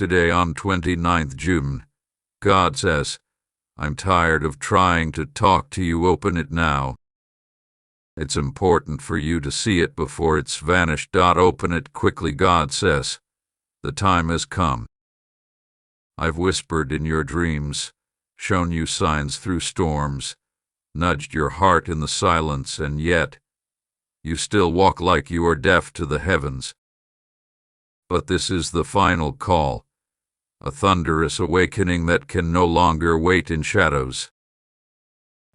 Today on 29th June, God says, I'm tired of trying to talk to you. Open it now. It's important for you to see it before it's vanished. Open it quickly. God says, the time has come. I've whispered in your dreams, shown you signs through storms, nudged your heart in the silence, and yet you still walk like you are deaf to the heavens. But this is the final call, a thunderous awakening that can no longer wait in shadows.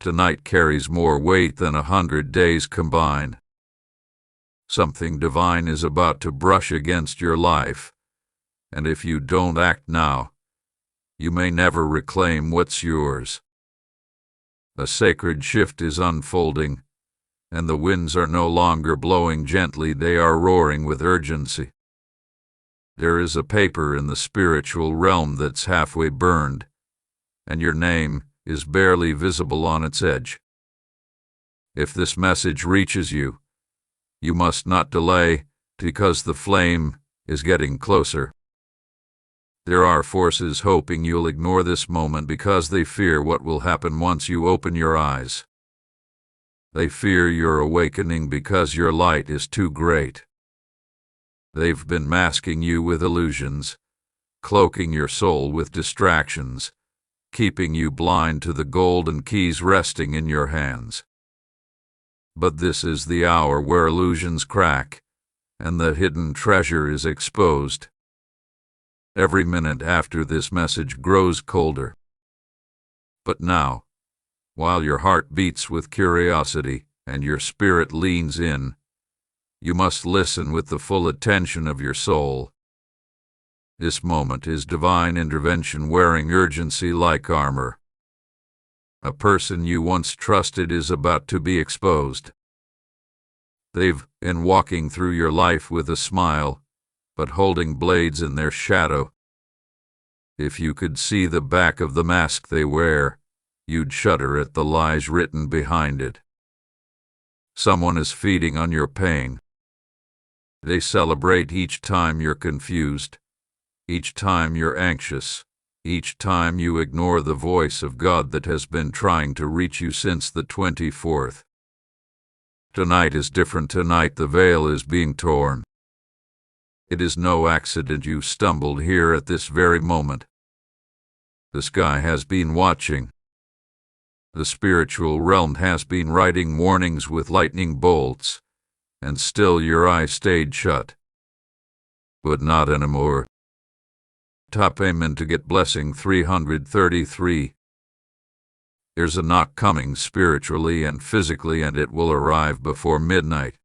Tonight carries more weight than 100 days combined. Something divine is about to brush against your life, and if you don't act now, you may never reclaim what's yours. A sacred shift is unfolding, and the winds are no longer blowing gently, they are roaring with urgency. There is a paper in the spiritual realm that's halfway burned, and your name is barely visible on its edge. If this message reaches you, you must not delay, because the flame is getting closer. There are forces hoping you'll ignore this moment because they fear what will happen once you open your eyes. They fear your awakening because your light is too great. They've been masking you with illusions, cloaking your soul with distractions, keeping you blind to the golden keys resting in your hands. But this is the hour where illusions crack, and the hidden treasure is exposed. Every minute after this message grows colder. But now, while your heart beats with curiosity and your spirit leans in, you must listen with the full attention of your soul. This moment is divine intervention wearing urgency like armor. A person you once trusted is about to be exposed. They've been walking through your life with a smile, but holding blades in their shadow. If you could see the back of the mask they wear, you'd shudder at the lies written behind it. Someone is feeding on your pain. They celebrate each time you're confused, each time you're anxious, each time you ignore the voice of God that has been trying to reach you since the 24th. Tonight is different. Tonight the veil is being torn. It is no accident you stumbled here at this very moment. The sky has been watching. The spiritual realm has been writing warnings with lightning bolts, and still your eyes stayed shut. But not anymore. Top amen to get blessing 333. There's a knock coming spiritually and physically, and it will arrive before midnight.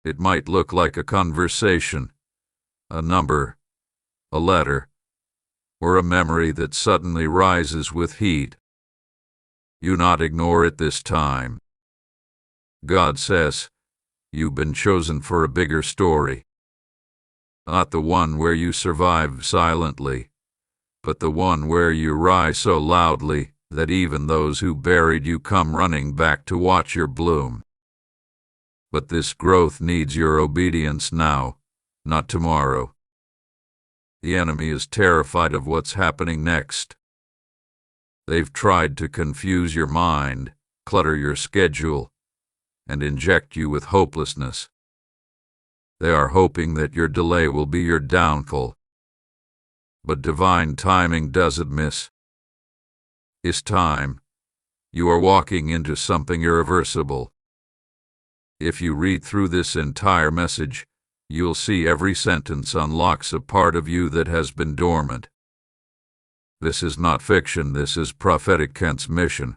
It might look like a conversation, a number, a letter, or a memory that suddenly rises with heat. You not ignore it this time. God says, you've been chosen for a bigger story. Not the one where you survive silently, but the one where you rise so loudly that even those who buried you come running back to watch your bloom. But this growth needs your obedience now, not tomorrow. The enemy is terrified of what's happening next. They've tried to confuse your mind, clutter your schedule, and inject you with hopelessness. They are hoping that your delay will be your downfall. But divine timing doesn't miss. It's time. You are walking into something irreversible. If you read through this entire message, you'll see every sentence unlocks a part of you that has been dormant. This is not fiction, this is prophetic transmission.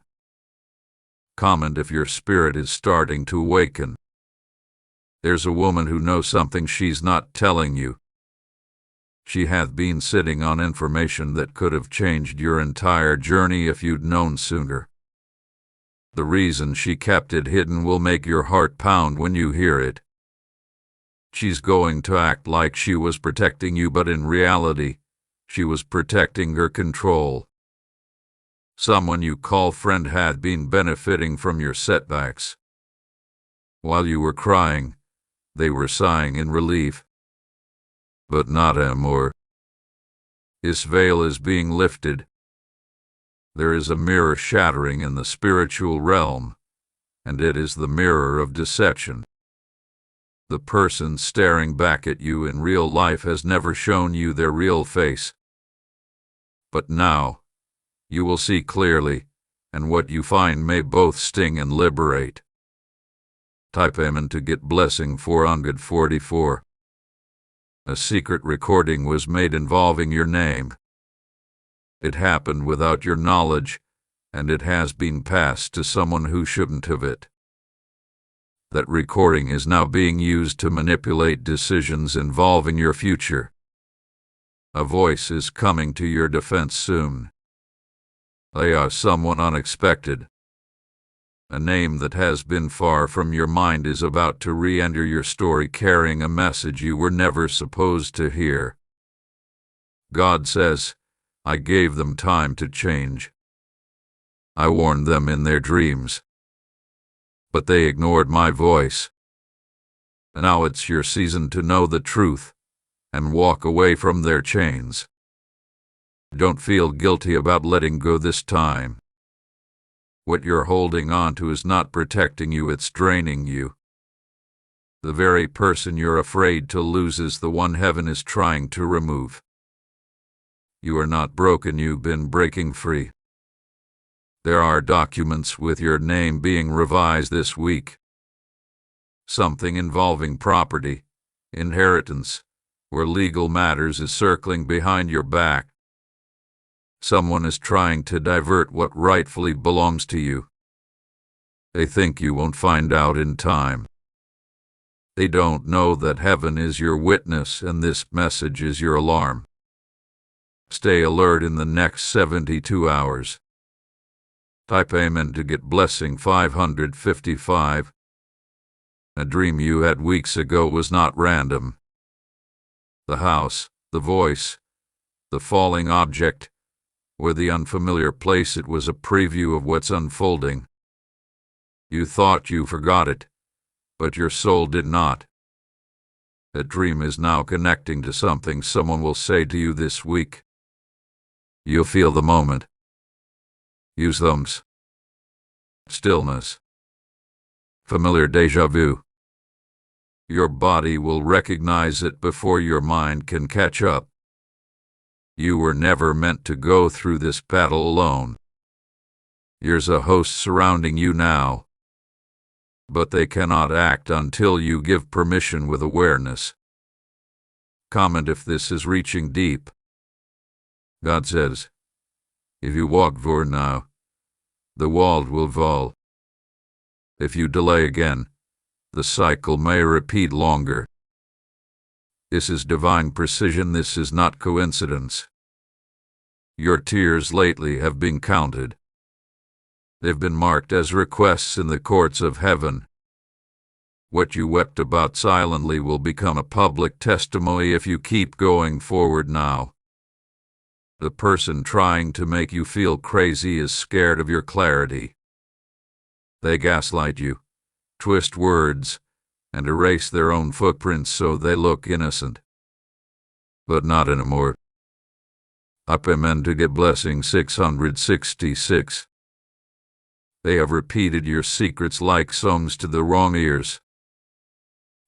Comment if your spirit is starting to awaken. There's a woman who knows something she's not telling you. She hath been sitting on information that could have changed your entire journey if you'd known sooner. The reason she kept it hidden will make your heart pound when you hear it. She's going to act like she was protecting you, but in reality, she was protecting her control. Someone you call friend had been benefiting from your setbacks. While you were crying, they were sighing in relief. But not anymore. This veil is being lifted. There is a mirror shattering in the spiritual realm, and it is the mirror of deception. The person staring back at you in real life has never shown you their real face. But now, you will see clearly, and what you find may both sting and liberate. Type Amen to get blessing 444. A secret recording was made involving your name. It happened without your knowledge, and it has been passed to someone who shouldn't have it. That recording is now being used to manipulate decisions involving your future. A voice is coming to your defense soon. They are someone unexpected. A name that has been far from your mind is about to re-enter your story carrying a message you were never supposed to hear. God says, I gave them time to change. I warned them in their dreams. But they ignored my voice. Now it's your season to know the truth and walk away from their chains. Don't feel guilty about letting go this time. What you're holding on to is not protecting you, it's draining you. The very person you're afraid to lose is the one heaven is trying to remove. You are not broken, you've been breaking free. There are documents with your name being revised this week. Something involving property, inheritance, or legal matters is circling behind your back. Someone is trying to divert what rightfully belongs to you. They think you won't find out in time. They don't know that heaven is your witness and this message is your alarm. Stay alert in the next 72 hours. Type Amen to get blessing 555. A dream you had weeks ago was not random. The house, the voice, the falling object, or the unfamiliar place, it was a preview of what's unfolding. You thought you forgot it, but your soul did not. That dream is now connecting to something someone will say to you this week. You'll feel the moment. Use thumbs. Stillness. Familiar déjà vu. Your body will recognize it before your mind can catch up. You were never meant to go through this battle alone. There's a host surrounding you now, but they cannot act until you give permission with awareness. Comment if this is reaching deep. God says, if you walk vor now, the world will fall. If you delay again, the cycle may repeat longer. This is divine precision, this is not coincidence. Your tears lately have been counted. They've been marked as requests in the courts of heaven. What you wept about silently will become a public testimony if you keep going forward now. The person trying to make you feel crazy is scared of your clarity. They gaslight you, twist words, and erase their own footprints so they look innocent. But not anymore. Up Amen to get blessing 666. They have repeated your secrets like songs to the wrong ears.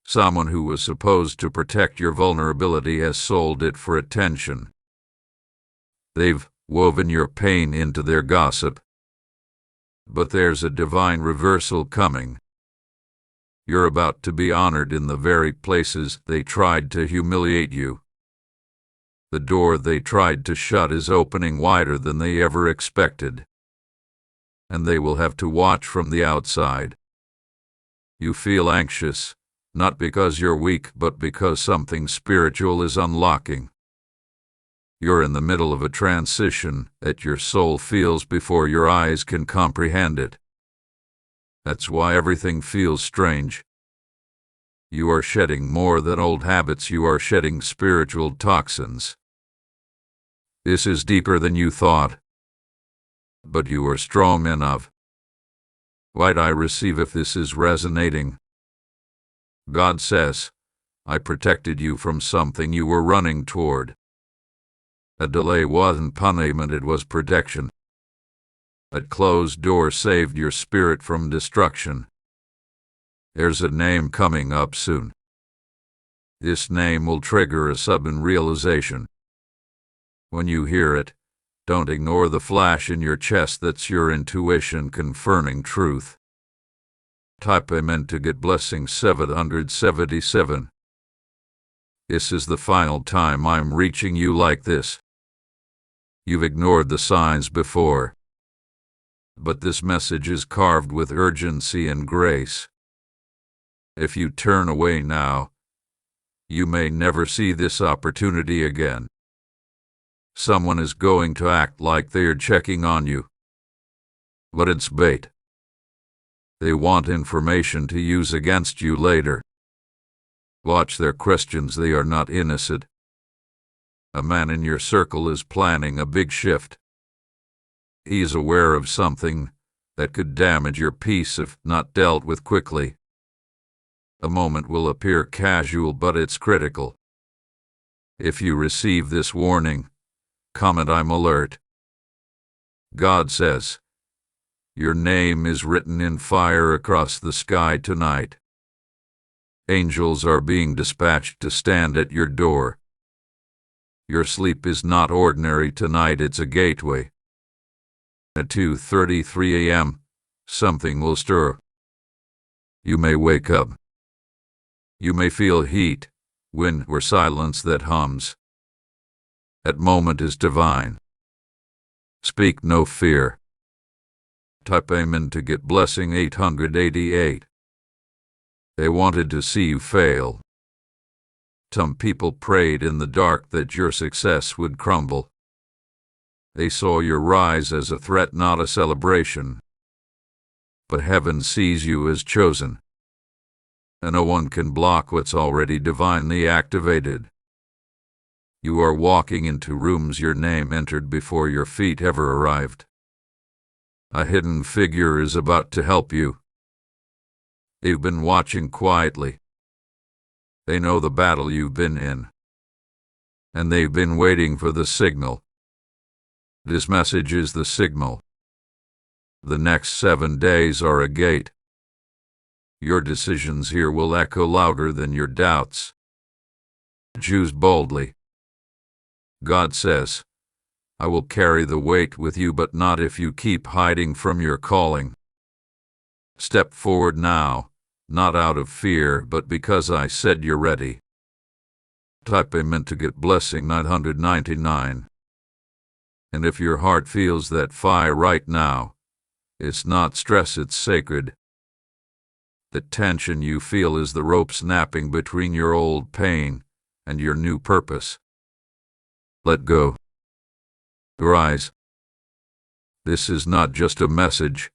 Someone who was supposed to protect your vulnerability has sold it for attention. They've woven your pain into their gossip. But there's a divine reversal coming. You're about to be honored in the very places they tried to humiliate you. The door they tried to shut is opening wider than they ever expected. And they will have to watch from the outside. You feel anxious, not because you're weak, but because something spiritual is unlocking. You're in the middle of a transition that your soul feels before your eyes can comprehend it. That's why everything feels strange. You are shedding more than old habits, you are shedding spiritual toxins. This is deeper than you thought. But you are strong enough. Why'd I receive if this is resonating? God says, I protected you from something you were running toward. A delay wasn't punishment, it was protection. That closed door saved your spirit from destruction. There's a name coming up soon. This name will trigger a sudden realization. When you hear it, don't ignore the flash in your chest. That's your intuition confirming truth. Type Amen to get blessing 777. This is the final time I'm reaching you like this. You've ignored the signs before, but this message is carved with urgency and grace. If you turn away now, you may never see this opportunity again. Someone is going to act like they're checking on you, but it's bait. They want information to use against you later. Watch their questions, they are not innocent. A man in your circle is planning a big shift. He is aware of something that could damage your peace if not dealt with quickly. A moment will appear casual, but it's critical. If you receive this warning, comment I'm alert. God says, your name is written in fire across the sky tonight. Angels are being dispatched to stand at your door. Your sleep is not ordinary tonight, it's a gateway. At 2:33 a.m., something will stir. You may wake up. You may feel heat, wind, or silence that hums. That moment is divine. Speak no fear. Type Amen to get blessing 888. They wanted to see you fail. Some people prayed in the dark that your success would crumble. They saw your rise as a threat, not a celebration. But heaven sees you as chosen, and no one can block what's already divinely activated. You are walking into rooms your name entered before your feet ever arrived. A hidden figure is about to help you. They've been watching quietly. They know the battle you've been in, and they've been waiting for the signal. This message is the signal. The next 7 days are a gate. Your decisions here will echo louder than your doubts. Choose boldly. God says, I will carry the weight with you, but not if you keep hiding from your calling. Step forward now, not out of fear, but because I said you're ready. Type Amen to get blessing 999. And if your heart feels that fire right now, it's not stress, it's sacred. The tension you feel is the rope snapping between your old pain and your new purpose. Let go. Rise. This is not just a message.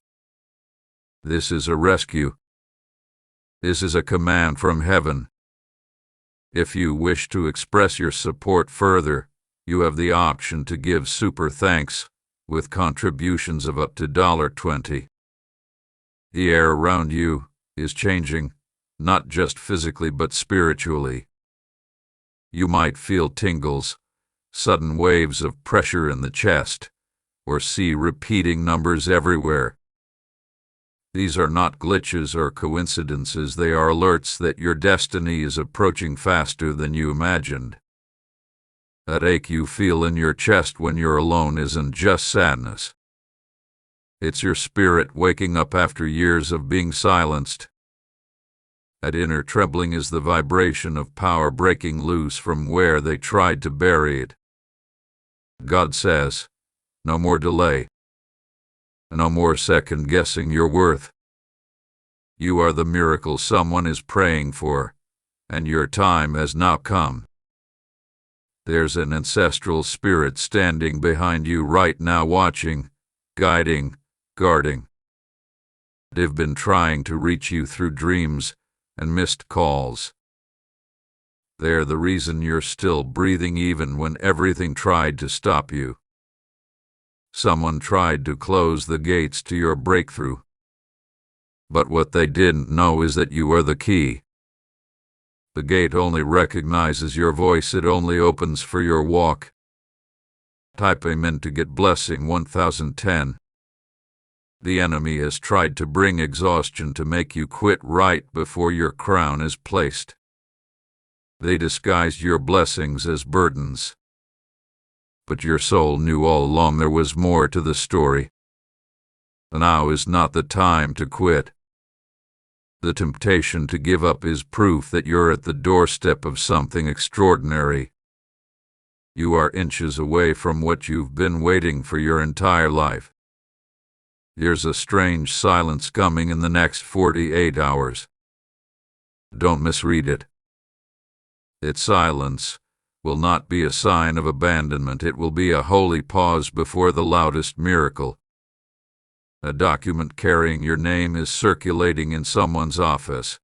This is a rescue. This is a command from heaven. If you wish to express your support further, you have the option to give super thanks with contributions of up to $20. The air around you is changing, not just physically but spiritually. You might feel tingles, sudden waves of pressure in the chest, or see repeating numbers everywhere. These are not glitches or coincidences, they are alerts that your destiny is approaching faster than you imagined. That ache you feel in your chest when you're alone isn't just sadness. It's your spirit waking up after years of being silenced. That inner trembling is the vibration of power breaking loose from where they tried to bury it. God says, no more delay. No more second-guessing your worth. You are the miracle someone is praying for, and your time has now come. There's an ancestral spirit standing behind you right now, watching, guiding, guarding. They've been trying to reach you through dreams and missed calls. They're the reason you're still breathing even when everything tried to stop you. Someone tried to close the gates to your breakthrough. But what they didn't know is that you are the key. The gate only recognizes your voice, it only opens for your walk. Type Amen to get blessing 1010. The enemy has tried to bring exhaustion to make you quit right before your crown is placed. They disguised your blessings as burdens. But your soul knew all along there was more to the story. Now is not the time to quit. The temptation to give up is proof that you're at the doorstep of something extraordinary. You are inches away from what you've been waiting for your entire life. There's a strange silence coming in the next 48 hours. Don't misread it. Its silence will not be a sign of abandonment. It will be a holy pause before the loudest miracle. A document carrying your name is circulating in someone's office.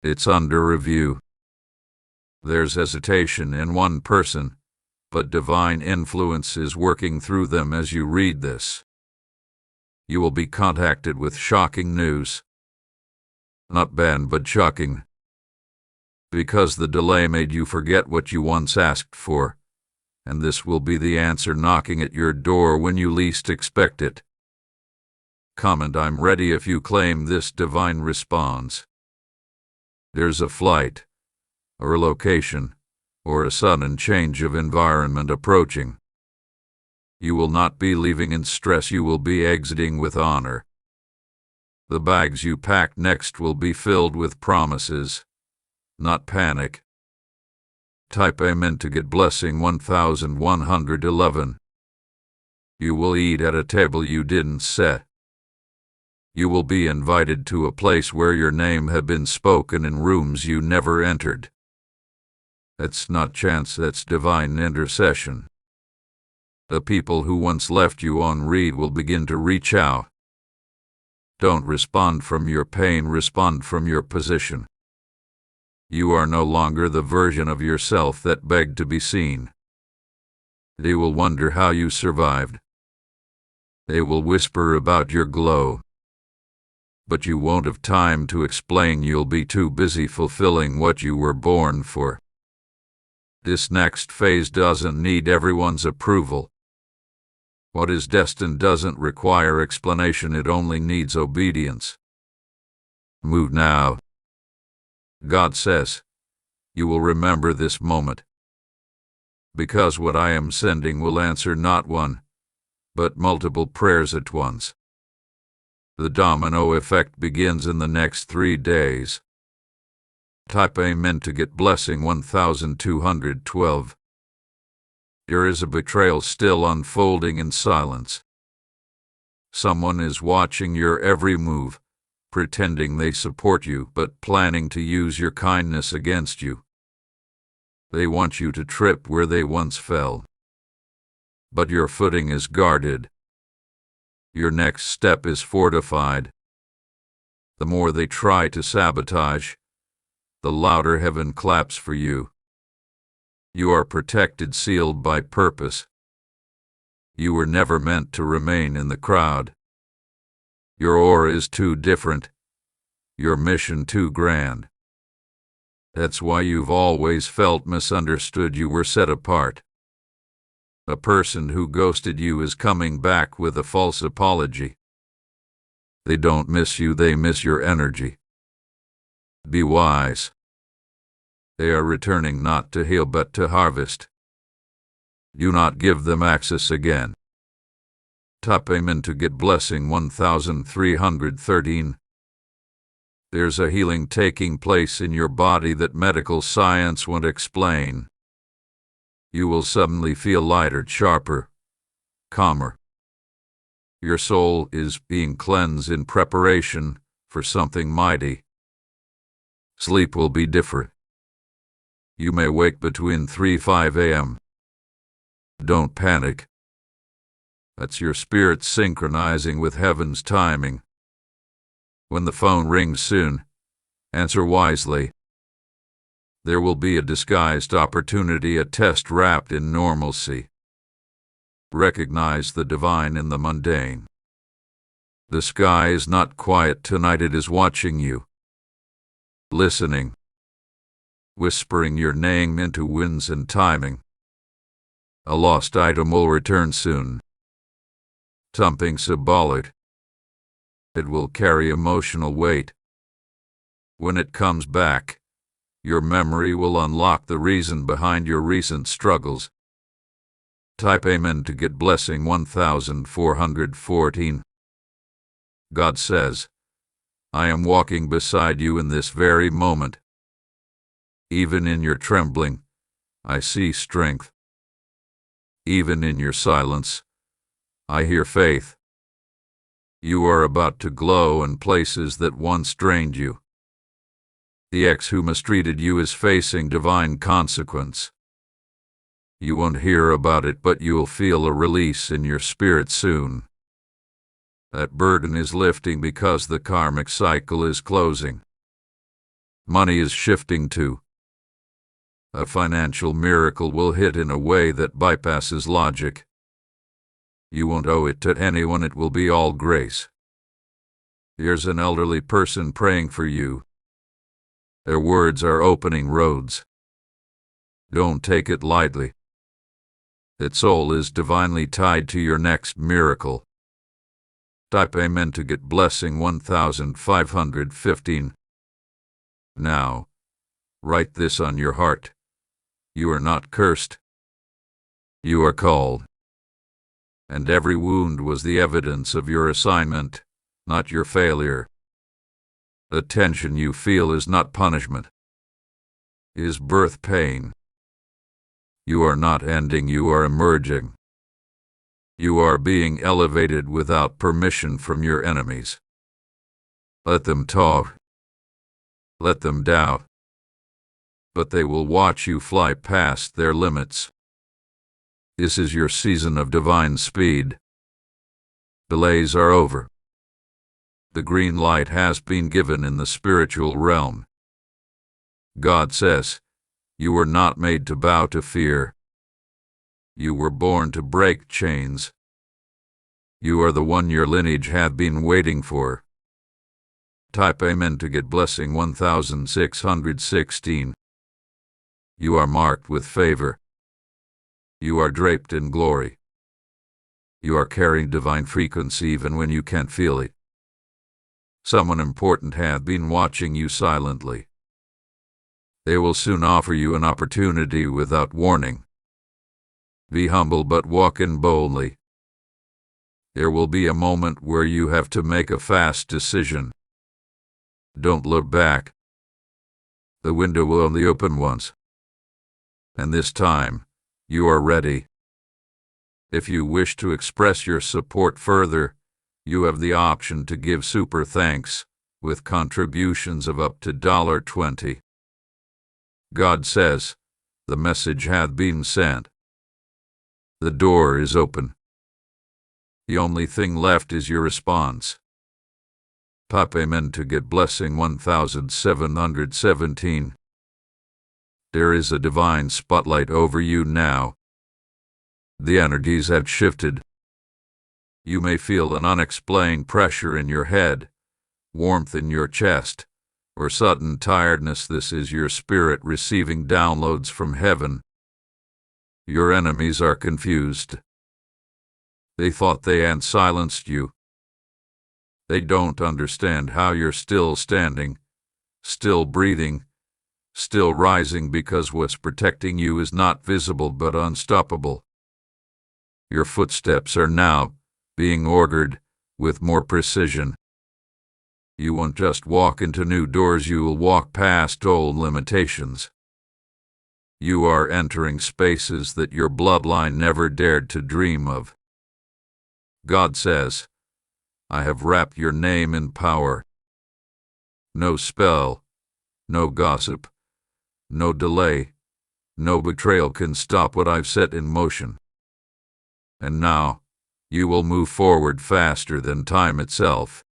It's under review. There's hesitation in one person, but divine influence is working through them as you read this. You will be contacted with shocking news. Not bad, but shocking. Because the delay made you forget what you once asked for, and this will be the answer knocking at your door when you least expect it. Comment I'm ready if you claim this divine response. There's a flight, or a location, or a sudden change of environment approaching. You will not be leaving in stress, you will be exiting with honor. The bags you pack next will be filled with promises, not panic. Type Amen to get blessing 1111. You will eat at a table you didn't set. You will be invited to a place where your name had been spoken in rooms you never entered. That's not chance, that's divine intercession. The people who once left you on read will begin to reach out. Don't respond from your pain, respond from your position. You are no longer the version of yourself that begged to be seen. They will wonder how you survived. They will whisper about your glow. But you won't have time to explain, you'll be too busy fulfilling what you were born for. This next phase doesn't need everyone's approval. What is destined doesn't require explanation, it only needs obedience. Move now. God says, you will remember this moment. Because what I am sending will answer not one, but multiple prayers at once. The domino effect begins in the next 3 days. Type Amen to get blessing 1212. There is a betrayal still unfolding in silence. Someone is watching your every move, pretending they support you, but planning to use your kindness against you. They want you to trip where they once fell. But your footing is guarded. Your next step is fortified. The more they try to sabotage, the louder heaven claps for you. You are protected, sealed by purpose. You were never meant to remain in the crowd. Your aura is too different. Your mission too grand. That's why you've always felt misunderstood. You were set apart. A person who ghosted you is coming back with a false apology. They don't miss you, they miss your energy. Be wise. They are returning not to heal but to harvest. Do not give them access again. Type Amen to get blessing 1313. There's a healing taking place in your body that medical science won't explain. You will suddenly feel lighter, sharper, calmer. Your soul is being cleansed in preparation for something mighty. Sleep will be different. You may wake between 3-5 a.m. Don't panic. That's your spirit synchronizing with heaven's timing. When the phone rings soon, answer wisely. There will be a disguised opportunity, a test wrapped in normalcy. Recognize the divine in the mundane. The sky is not quiet tonight, it is watching you. Listening. Whispering your name into winds and timing. A lost item will return soon. Something symbolic. It will carry emotional weight. When it comes back, your memory will unlock the reason behind your recent struggles. Type Amen to get blessing 1414. God says, I am walking beside you in this very moment. Even in your trembling, I see strength. Even in your silence, I hear faith. You are about to glow in places that once drained you. The ex who mistreated you is facing divine consequence. You won't hear about it, but you'll feel a release in your spirit soon. That burden is lifting because the karmic cycle is closing. Money is shifting too. A financial miracle will hit in a way that bypasses logic. You won't owe it to anyone, it will be all grace. Here's an elderly person praying for you. Their words are opening roads. Don't take it lightly. Its soul is divinely tied to your next miracle. Type Amen to get blessing 1515. Now, write this on your heart. You are not cursed. You are called. And every wound was the evidence of your assignment, not your failure. The tension you feel is not punishment. It is birth pain. You are not ending, you are emerging. You are being elevated without permission from your enemies. Let them talk. Let them doubt. But they will watch you fly past their limits. This is your season of divine speed. Delays are over. The green light has been given in the spiritual realm. God says, you were not made to bow to fear. You were born to break chains. You are the one your lineage had been waiting for. Type Amen to get blessing 1616. You are marked with favor. You are draped in glory. You are carrying divine frequency even when you can't feel it. Someone important has been watching you silently. They will soon offer you an opportunity without warning. Be humble but walk in boldly. There will be a moment where you have to make a fast decision. Don't look back. The window will only open once. And this time, you are ready. If you wish to express your support further, you have the option to give super thanks with contributions of up to $20. God says, the message hath been sent. The door is open. The only thing left is your response. Type Amen to get blessing 1717. There is a divine spotlight over you now. The energies have shifted. You may feel an unexplained pressure in your head, warmth in your chest, or sudden tiredness. This is your spirit receiving downloads from heaven. Your enemies are confused. They thought they had silenced you. They don't understand how you're still standing, still breathing, still rising, because what's protecting you is not visible but unstoppable. Your footsteps are now being ordered with more precision. You won't just walk into new doors, you will walk past old limitations. You are entering spaces that your bloodline never dared to dream of. God says, I have wrapped your name in power. No spell, no gossip, no delay, no betrayal can stop what I've set in motion. And now, you will move forward faster than time itself.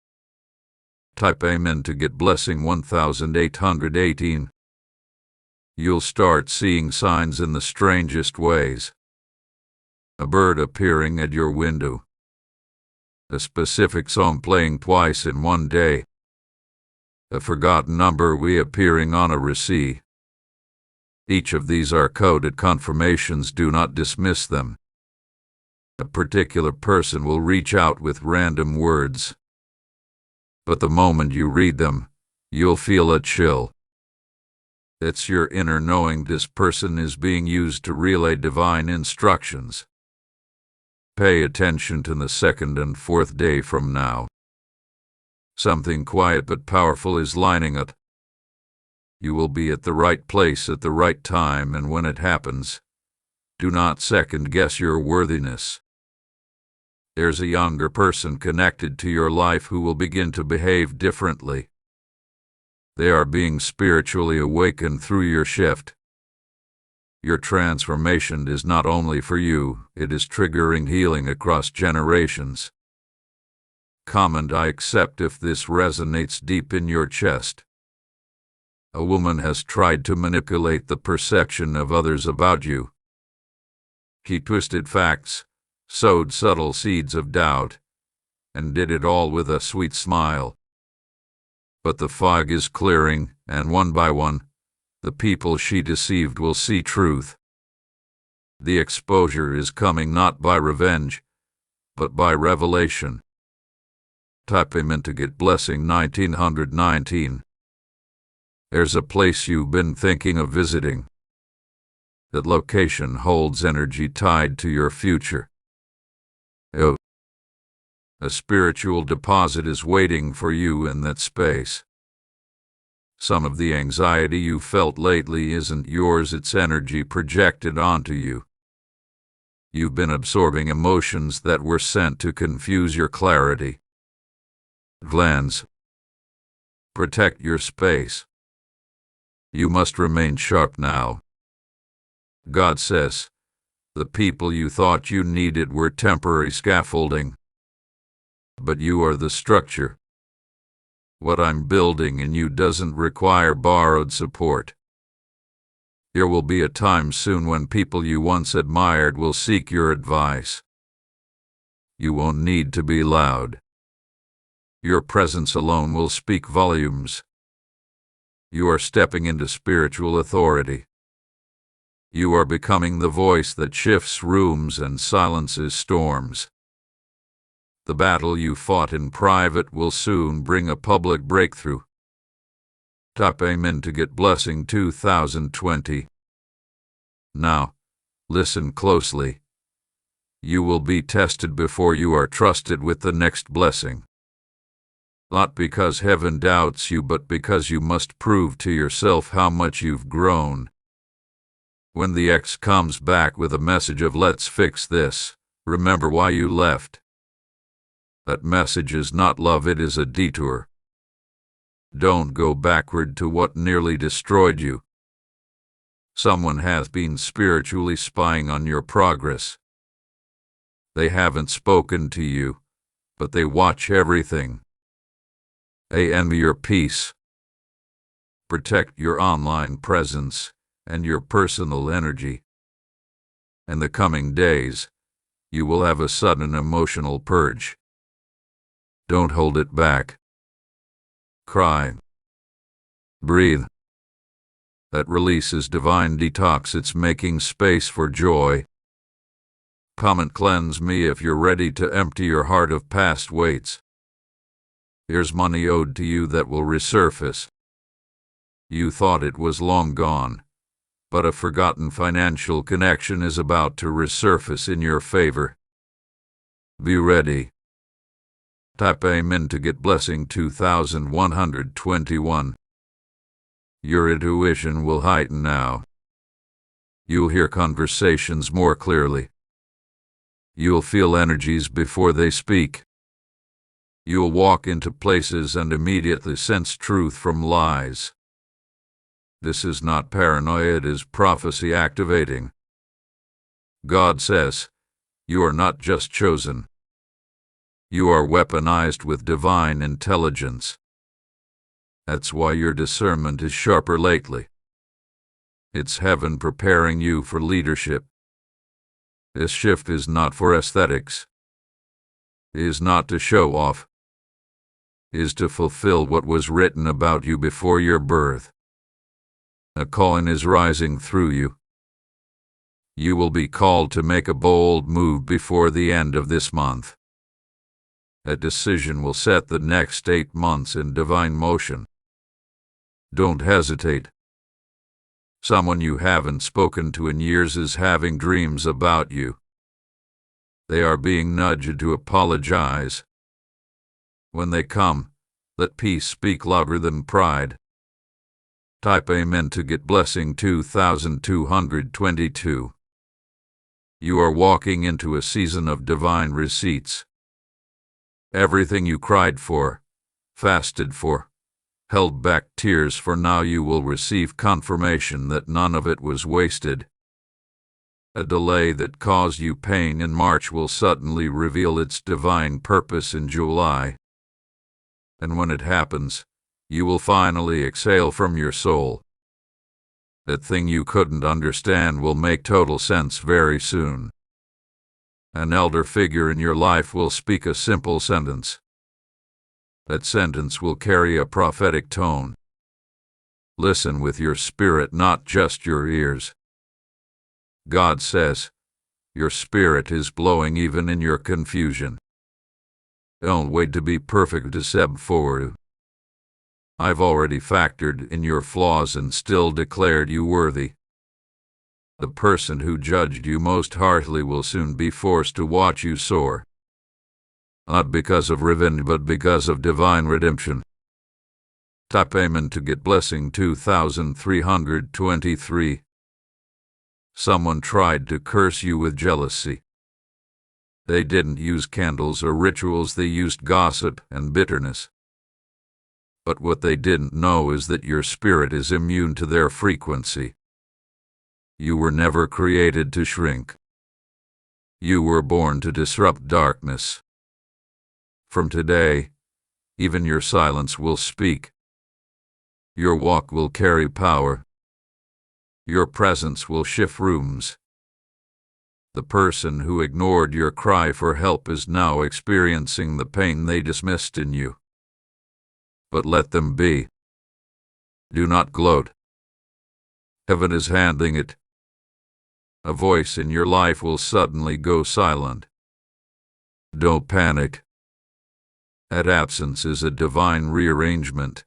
Type Amen to get blessing 1818. You'll start seeing signs in the strangest ways. A bird appearing at your window. A specific song playing twice in one day. A forgotten number reappearing on a receipt. Each of these are coded confirmations. Do not dismiss them. A particular person will reach out with random words, but the moment you read them, you'll feel a chill. It's your inner knowing this person is being used to relay divine instructions. Pay attention to the second and fourth day from now. Something quiet but powerful is lining up. You will be at the right place at the right time, and when it happens, do not second-guess your worthiness. There's a younger person connected to your life who will begin to behave differently. They are being spiritually awakened through your shift. Your transformation is not only for you, it is triggering healing across generations. Comment I accept if this resonates deep in your chest. A woman has tried to manipulate the perception of others about you. He twisted facts, sowed subtle seeds of doubt, and did it all with a sweet smile. But the fog is clearing, and one by one, the people she deceived will see truth. The exposure is coming not by revenge, but by revelation. Type Amen to get blessing 1919. There's a place you've been thinking of visiting. That location holds energy tied to your future. Oh, a spiritual deposit is waiting for you in that space. Some of the anxiety you felt lately isn't yours, it's energy projected onto you. You've been absorbing emotions that were sent to confuse your clarity. Glands. Protect your space. You must remain sharp now. God says, the people you thought you needed were temporary scaffolding. But you are the structure. What I'm building in you doesn't require borrowed support. There will be a time soon when people you once admired will seek your advice. You won't need to be loud. Your presence alone will speak volumes. You are stepping into spiritual authority. You are becoming the voice that shifts rooms and silences storms. The battle you fought in private will soon bring a public breakthrough. Type Amen to get blessing 2020. Now, listen closely. You will be tested before you are trusted with the next blessing. Not because heaven doubts you, but because you must prove to yourself how much you've grown. When the ex comes back with a message of "let's fix this," remember why you left. That message is not love, it is a detour. Don't go backward to what nearly destroyed you. Someone has been spiritually spying on your progress. They haven't spoken to you, but they watch everything. They envy your peace. Protect your online presence and your personal energy. In the coming days, you will have a sudden emotional purge. Don't hold it back. Cry. Breathe. That release is divine detox. It's making space for joy. Comment cleanse me if you're ready to empty your heart of past weights. Here's money owed to you that will resurface. You thought it was long gone, but a forgotten financial connection is about to resurface in your favor. Be ready. Type Amen to get blessing 2121. Your intuition will heighten now. You'll hear conversations more clearly. You'll feel energies before they speak. You'll walk into places and immediately sense truth from lies. This is not paranoia, it is prophecy activating. God says, you are not just chosen. You are weaponized with divine intelligence. That's why your discernment is sharper lately. It's heaven preparing you for leadership. This shift is not for aesthetics. It is not to show off. It is to fulfill what was written about you before your birth. A calling is rising through you. You will be called to make a bold move before the end of this month. A decision will set the next 8 months in divine motion. Don't hesitate. Someone you haven't spoken to in years is having dreams about you. They are being nudged to apologize. When they come, let peace speak louder than pride. Type Amen to get blessing 2222. You are walking into a season of divine receipts. Everything you cried for, fasted for, held back tears for, now you will receive confirmation that none of it was wasted. A delay that caused you pain in March will suddenly reveal its divine purpose in July. And when it happens, you will finally exhale from your soul. That thing you couldn't understand will make total sense very soon. An elder figure in your life will speak a simple sentence. That sentence will carry a prophetic tone. Listen with your spirit, not just your ears. God says, your spirit is blowing even in your confusion. Don't wait to be perfect to step forward. I've already factored in your flaws and still declared you worthy. The person who judged you most harshly will soon be forced to watch you soar. Not because of revenge, but because of divine redemption. Type Amen to get blessing 2323. Someone tried to curse you with jealousy. They didn't use candles or rituals, they used gossip and bitterness. But what they didn't know is that your spirit is immune to their frequency. You were never created to shrink. You were born to disrupt darkness. From today, even your silence will speak. Your walk will carry power. Your presence will shift rooms. The person who ignored your cry for help is now experiencing the pain they dismissed in you. But let them be. Do not gloat. Heaven is handling it. A voice in your life will suddenly go silent. Don't panic. That absence is a divine rearrangement,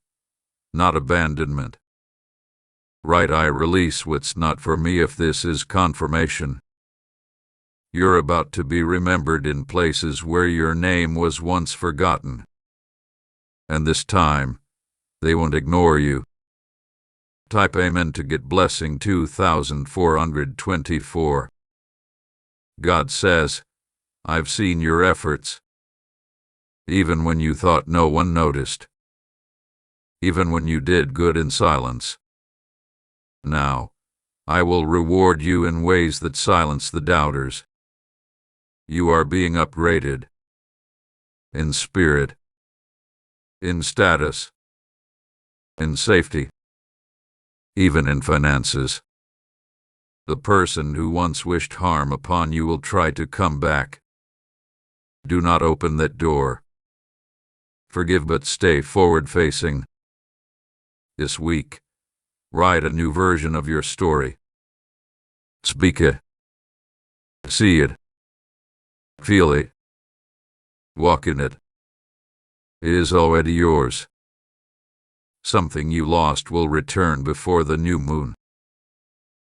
not abandonment. Right, I release what's not for me if this is confirmation. You're about to be remembered in places where your name was once forgotten. And this time, they won't ignore you. Type Amen to get blessing 2424. God says, I've seen your efforts. Even when you thought no one noticed. Even when you did good in silence. Now, I will reward you in ways that silence the doubters. You are being upgraded. In spirit. In status. In safety. Even in finances. The person who once wished harm upon you will try to come back. Do not open that door. Forgive but stay forward-facing. This week, write a new version of your story. Speak it. See it. Feel it. Walk in it. It is already yours. Something you lost will return before the new moon.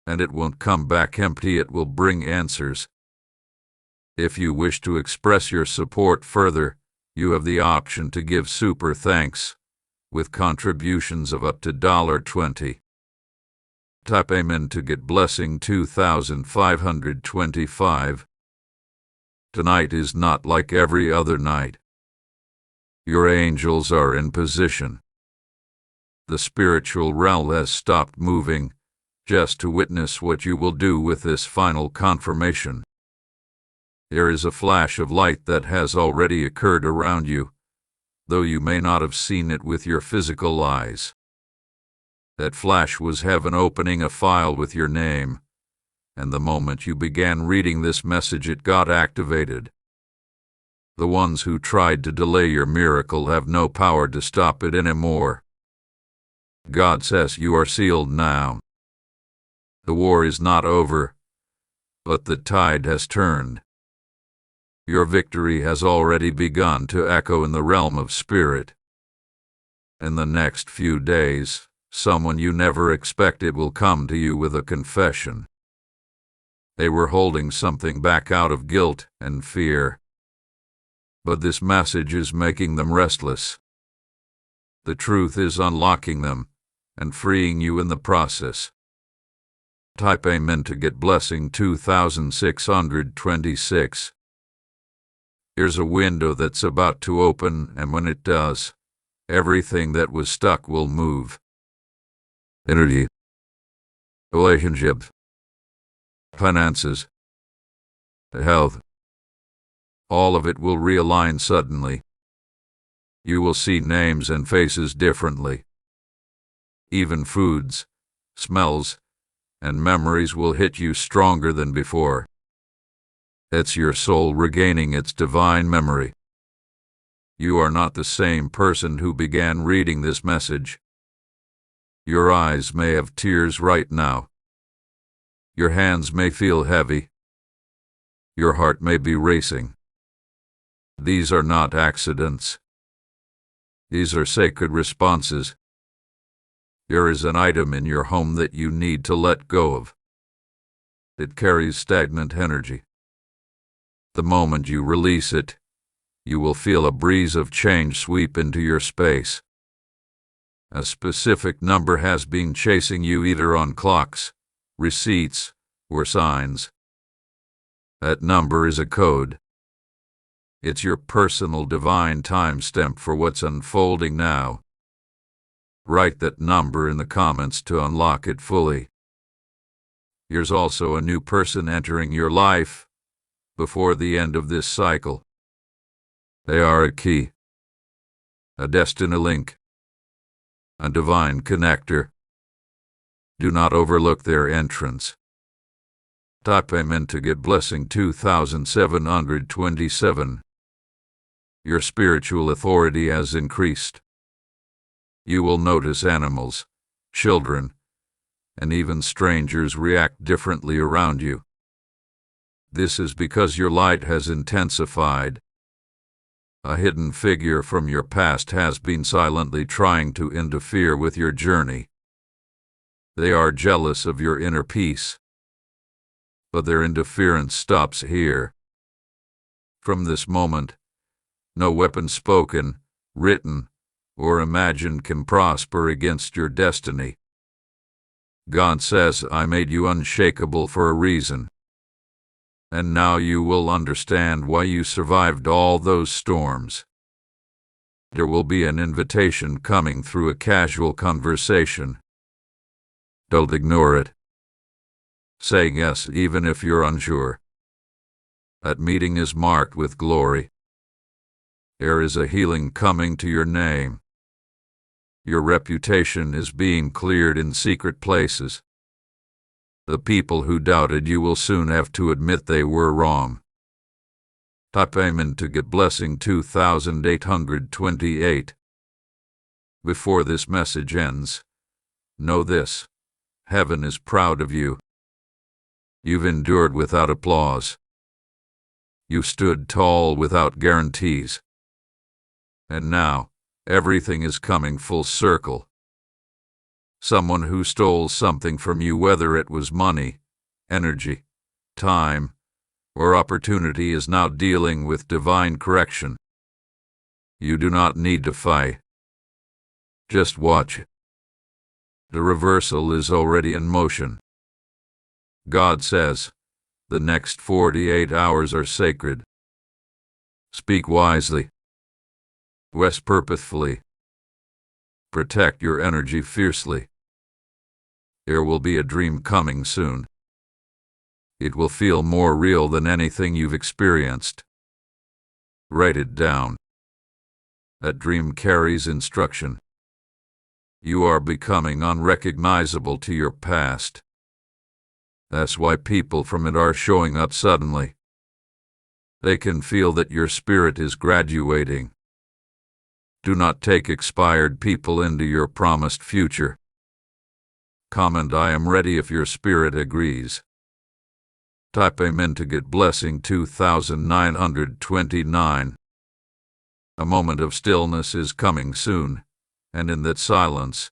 And it won't come back empty, it will bring answers. If you wish to express your support further, you have the option to give super thanks, with contributions of up to $20. Type Amen to get blessing 2525. Tonight is not like every other night. Your angels are in position. The spiritual realm has stopped moving, just to witness what you will do with this final confirmation. There is a flash of light that has already occurred around you, though you may not have seen it with your physical eyes. That flash was heaven opening a file with your name, and the moment you began reading this message it got activated. The ones who tried to delay your miracle have no power to stop it anymore. God says you are sealed now. The war is not over, but the tide has turned. Your victory has already begun to echo in the realm of spirit. In the next few days, someone you never expected will come to you with a confession. They were holding something back out of guilt and fear. But this message is making them restless. The truth is unlocking them and freeing you in the process. Type Amen to get blessing 2626. Here's a window that's about to open, and when it does, everything that was stuck will move. Energy, relationships, finances, health. All of it will realign suddenly. You will see names and faces differently. Even foods, smells, and memories will hit you stronger than before. It's your soul regaining its divine memory. You are not the same person who began reading this message. Your eyes may have tears right now. Your hands may feel heavy. Your heart may be racing. These are not accidents. These are sacred responses. There is an item in your home that you need to let go of. It carries stagnant energy. The moment you release it, you will feel a breeze of change sweep into your space. A specific number has been chasing you either on clocks, receipts, or signs. That number is a code. It's your personal divine timestamp for what's unfolding now. Write that number in the comments to unlock it fully. Here's also a new person entering your life before the end of this cycle. They are a key, a destiny link, a divine connector. Do not overlook their entrance. Type Amen to get blessing 2727. Your spiritual authority has increased. You will notice animals, children, and even strangers react differently around you. This is because your light has intensified. A hidden figure from your past has been silently trying to interfere with your journey. They are jealous of your inner peace. But their interference stops here. From this moment, no weapon spoken, written, or imagined can prosper against your destiny. God says, I made you unshakable for a reason. And now you will understand why you survived all those storms. There will be an invitation coming through a casual conversation. Don't ignore it. Say yes even if you're unsure. That meeting is marked with glory. There is a healing coming to your name. Your reputation is being cleared in secret places. The people who doubted you will soon have to admit they were wrong. Type Amen to get blessing 2828. Before this message ends, know this: heaven is proud of you. You've endured without applause. You stood tall without guarantees. And now, everything is coming full circle. Someone who stole something from you, whether it was money, energy, time, or opportunity, is now dealing with divine correction. You do not need to fight. Just watch. The reversal is already in motion. God says, the next 48 hours are sacred. Speak wisely. Rest purposefully. Protect your energy fiercely. There will be a dream coming soon. It will feel more real than anything you've experienced. Write it down. That dream carries instruction. You are becoming unrecognizable to your past. That's why people from it are showing up suddenly. They can feel that your spirit is graduating. Do not take expired people into your promised future. Comment I am ready if your spirit agrees. Type Amen to get blessing 2929. A moment of stillness is coming soon, and in that silence,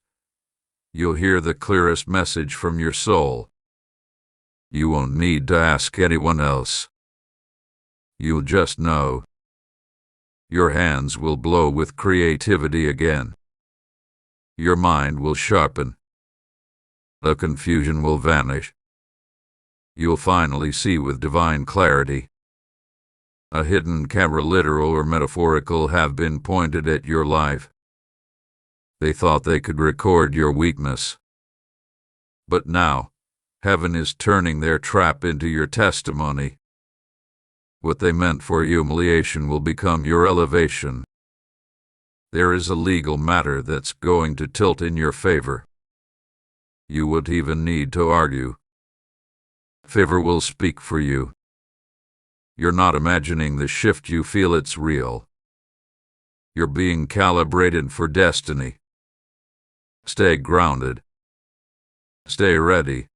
you'll hear the clearest message from your soul. You won't need to ask anyone else. You'll just know. Your hands will glow with creativity again. Your mind will sharpen. The confusion will vanish. You'll finally see with divine clarity. A hidden camera, literal or metaphorical, have been pointed at your life. They thought they could record your weakness. But now, heaven is turning their trap into your testimony. What they meant for humiliation will become your elevation. There is a legal matter that's going to tilt in your favor. You won't even need to argue. Favor will speak for you. You're not imagining the shift, you feel it's real. You're being calibrated for destiny. Stay grounded. Stay ready.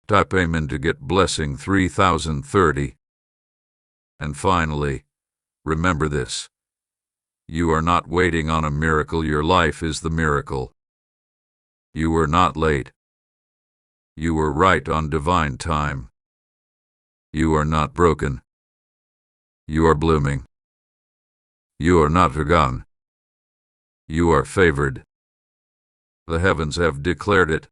Type Amen to get blessing 3030. And finally, remember this. You are not waiting on a miracle, your life is the miracle. You were not late. You were right on divine time. You are not broken. You are blooming. You are not forgotten. You are favored. The heavens have declared it.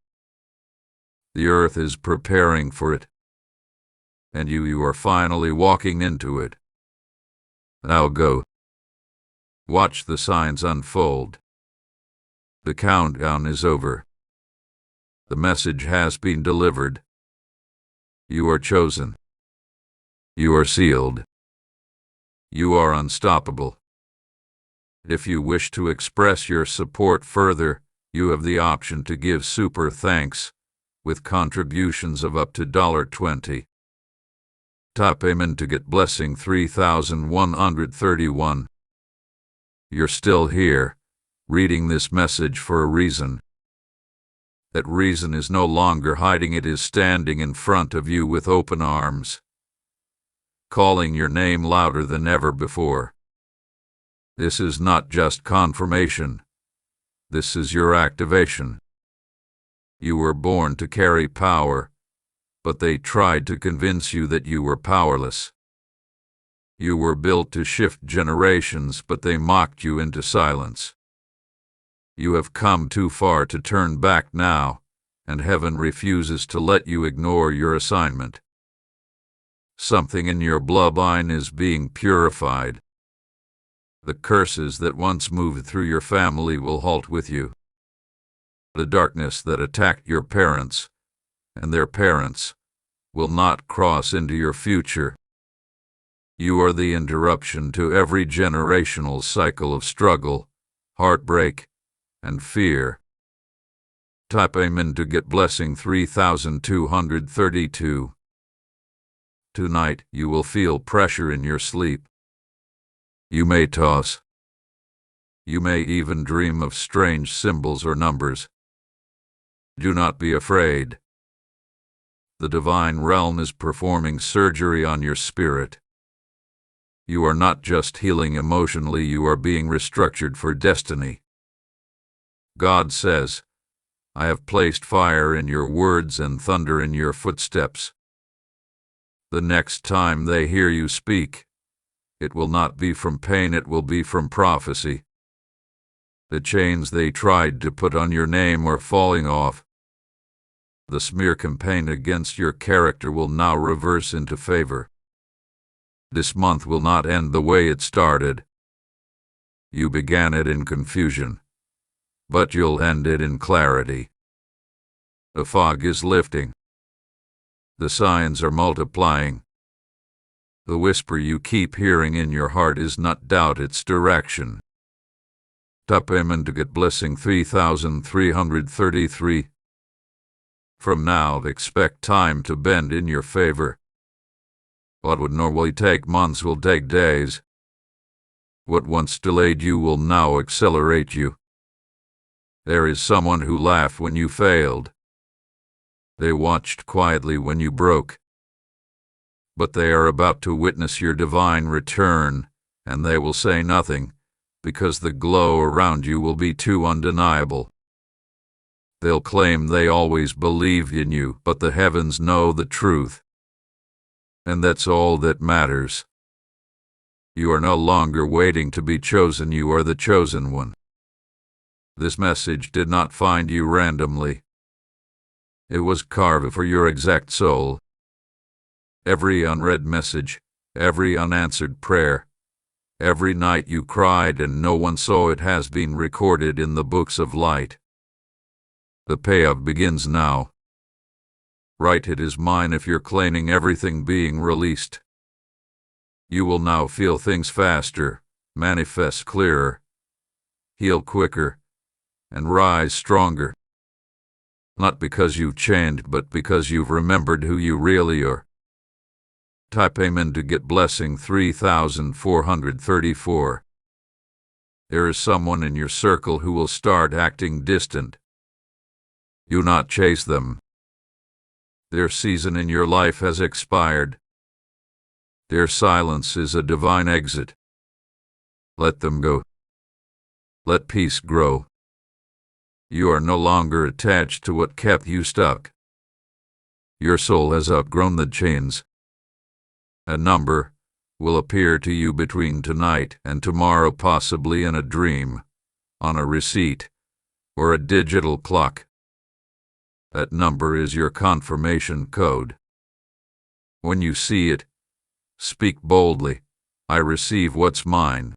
The earth is preparing for it. And you are finally walking into it. Now go. Watch the signs unfold. The countdown is over. The message has been delivered. You are chosen. You are sealed. You are unstoppable. If you wish to express your support further, you have the option to give super thanks with contributions of up to $20. Type Amen to get blessing 3131. You're still here, reading this message for a reason. That reason is no longer hiding, it is standing in front of you with open arms, calling your name louder than ever before. This is not just confirmation. This is your activation. You were born to carry power, but they tried to convince you that you were powerless. You were built to shift generations, but they mocked you into silence. You have come too far to turn back now, and heaven refuses to let you ignore your assignment. Something in your bloodline is being purified. The curses that once moved through your family will halt with you. The darkness that attacked your parents and their parents will not cross into your future. You are the interruption to every generational cycle of struggle, heartbreak, and fear. Type Amen to get blessing 3232. Tonight you will feel pressure in your sleep. You may toss. You may even dream of strange symbols or numbers. Do not be afraid. The divine realm is performing surgery on your spirit. You are not just healing emotionally, you are being restructured for destiny. God says, I have placed fire in your words and thunder in your footsteps. The next time they hear you speak, it will not be from pain, it will be from prophecy. The chains they tried to put on your name are falling off. The smear campaign against your character will now reverse into favor. This month will not end the way it started. You began it in confusion, but you'll end it in clarity. The fog is lifting. The signs are multiplying. The whisper you keep hearing in your heart is not doubt, it's direction. Type Amen to get blessing 3333. From now, expect time to bend in your favor. What would normally take months will take days. What once delayed you will now accelerate you. There is someone who laughed when you failed. They watched quietly when you broke. But they are about to witness your divine return, and they will say nothing, because the glow around you will be too undeniable. They'll claim they always believed in you, but the heavens know the truth. And that's all that matters. You are no longer waiting to be chosen, you are the chosen one. This message did not find you randomly. It was carved for your exact soul. Every unread message, every unanswered prayer, every night you cried and no one saw it has been recorded in the books of light. The payoff begins now. Right, it is mine if you're claiming everything being released. You will now feel things faster, manifest clearer, heal quicker, and rise stronger. Not because you've changed, but because you've remembered who you really are. Type Amen to get blessing 3434. There is someone in your circle who will start acting distant. Do not chase them. Their season in your life has expired. Their silence is a divine exit. Let them go. Let peace grow. You are no longer attached to what kept you stuck. Your soul has outgrown the chains. A number will appear to you between tonight and tomorrow, possibly in a dream, on a receipt, or a digital clock. That number is your confirmation code. When you see it, speak boldly, I receive what's mine.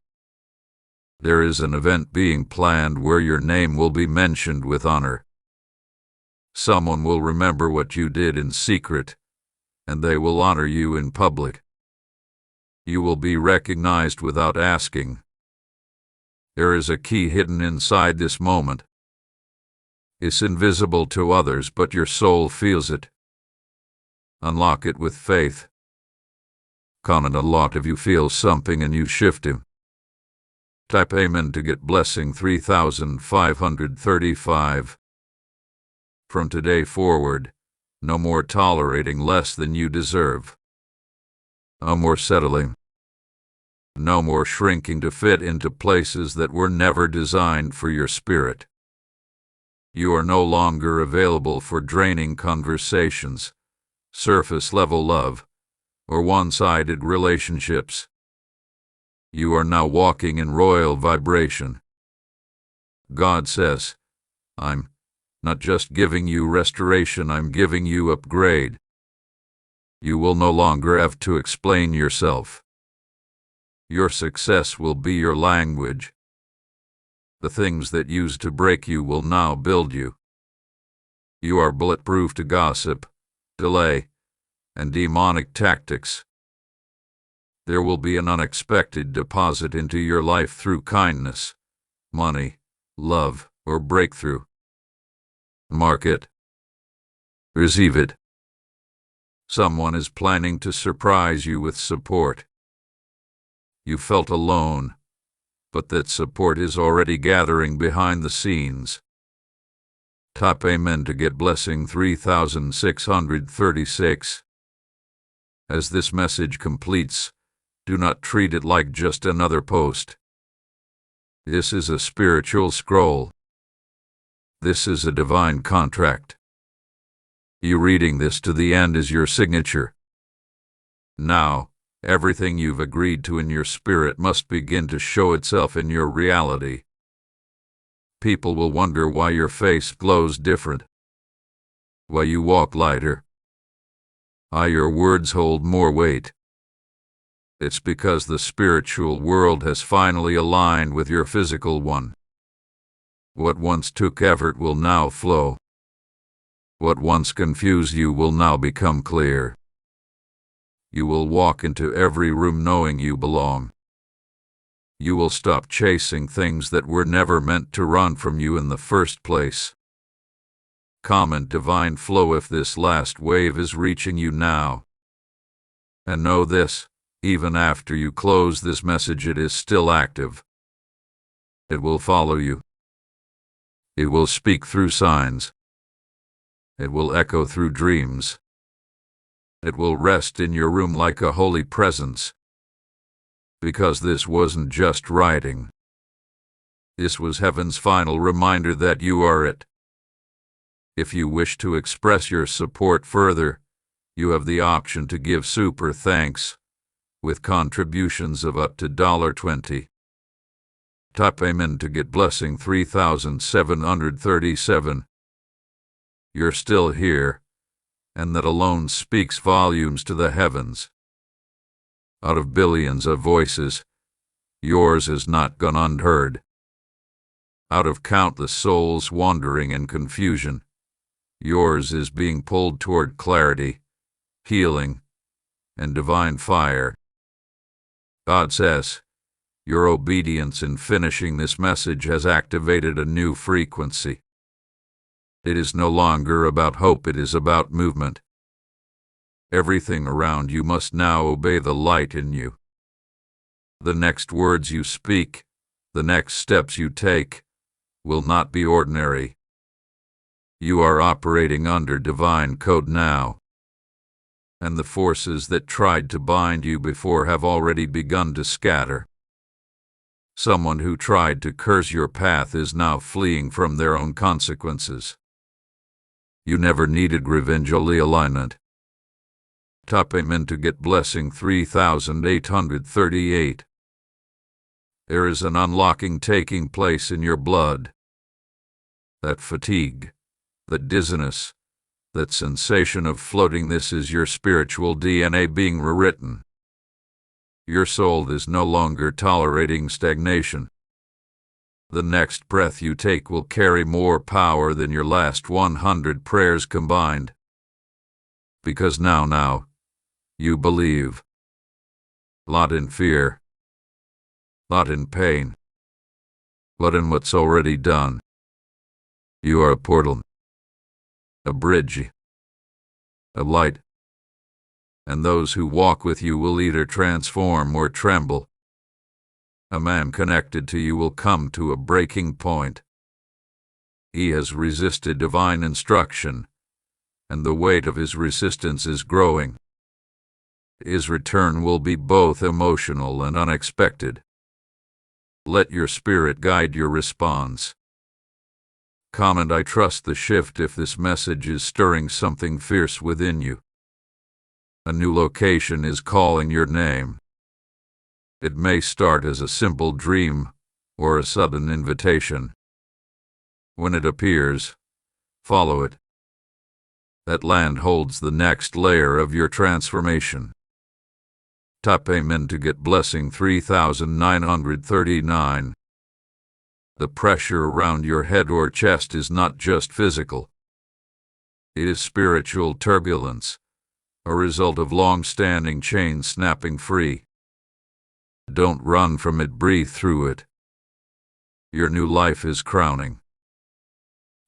There is an event being planned where your name will be mentioned with honor. Someone will remember what you did in secret, and they will honor you in public. You will be recognized without asking. There is a key hidden inside this moment. It's invisible to others, but your soul feels it. Unlock it with faith. Comment a lot if you feel something and you shift him. Type Amen to get blessing 3535. From today forward, no more tolerating less than you deserve. No more settling. No more shrinking to fit into places that were never designed for your spirit. You are no longer available for draining conversations, surface-level love, or one-sided relationships. You are now walking in royal vibration. God says, I'm not just giving you restoration, I'm giving you upgrade. You will no longer have to explain yourself. Your success will be your language. The things that used to break you will now build you. You are bulletproof to gossip, delay, and demonic tactics. There will be an unexpected deposit into your life through kindness, money, love, or breakthrough. Mark it. Receive it. Someone is planning to surprise you with support. You felt alone, but that support is already gathering behind the scenes. Type Amen to get blessing 3636. As this message completes, do not treat it like just another post. This is a spiritual scroll. This is a divine contract. You reading this to the end is your signature. Now, everything you've agreed to in your spirit must begin to show itself in your reality. People will wonder why your face glows different, why you walk lighter, why your words hold more weight. It's because the spiritual world has finally aligned with your physical one. What once took effort will now flow. What once confused you will now become clear. You will walk into every room knowing you belong. You will stop chasing things that were never meant to run from you in the first place. Comment divine flow if this last wave is reaching you now. And know this, even after you close this message, it is still active. It will follow you. It will speak through signs. It will echo through dreams. It will rest in your room like a holy presence. Because this wasn't just writing. This was heaven's final reminder that you are it. If you wish to express your support further, you have the option to give super thanks with contributions of up to $20. Type Amen to get blessing 3737. You're still here, and that alone speaks volumes to the heavens. Out of billions of voices, yours has not gone unheard. Out of countless souls wandering in confusion, yours is being pulled toward clarity, healing, and divine fire. God says, your obedience in finishing this message has activated a new frequency. It is no longer about hope, it is about movement. Everything around you must now obey the light in you. The next words you speak, the next steps you take, will not be ordinary. You are operating under divine code now, and the forces that tried to bind you before have already begun to scatter. Someone who tried to curse your path is now fleeing from their own consequences. You never needed revenge or alignment. Type Amen to get blessing 3838. There is an unlocking taking place in your blood. That fatigue, that dizziness, that sensation of floating, this is your spiritual DNA being rewritten. Your soul is no longer tolerating stagnation. The next breath you take will carry more power than your last 100 prayers combined. Because now, you believe. Not in fear, not in pain, but in what's already done. You are a portal, a bridge, a light, and those who walk with you will either transform or tremble. A man connected to you will come to a breaking point. He has resisted divine instruction, and the weight of his resistance is growing. His return will be both emotional and unexpected. Let your spirit guide your response. Comment, I trust the shift if this message is stirring something fierce within you. A new location is calling your name. It may start as a simple dream or a sudden invitation. When it appears, follow it. That land holds the next layer of your transformation. Type Amen to get blessing 3939. The pressure around your head or chest is not just physical. It is spiritual turbulence, a result of long-standing chains snapping free. Don't run from it, breathe through it. Your new life is crowning.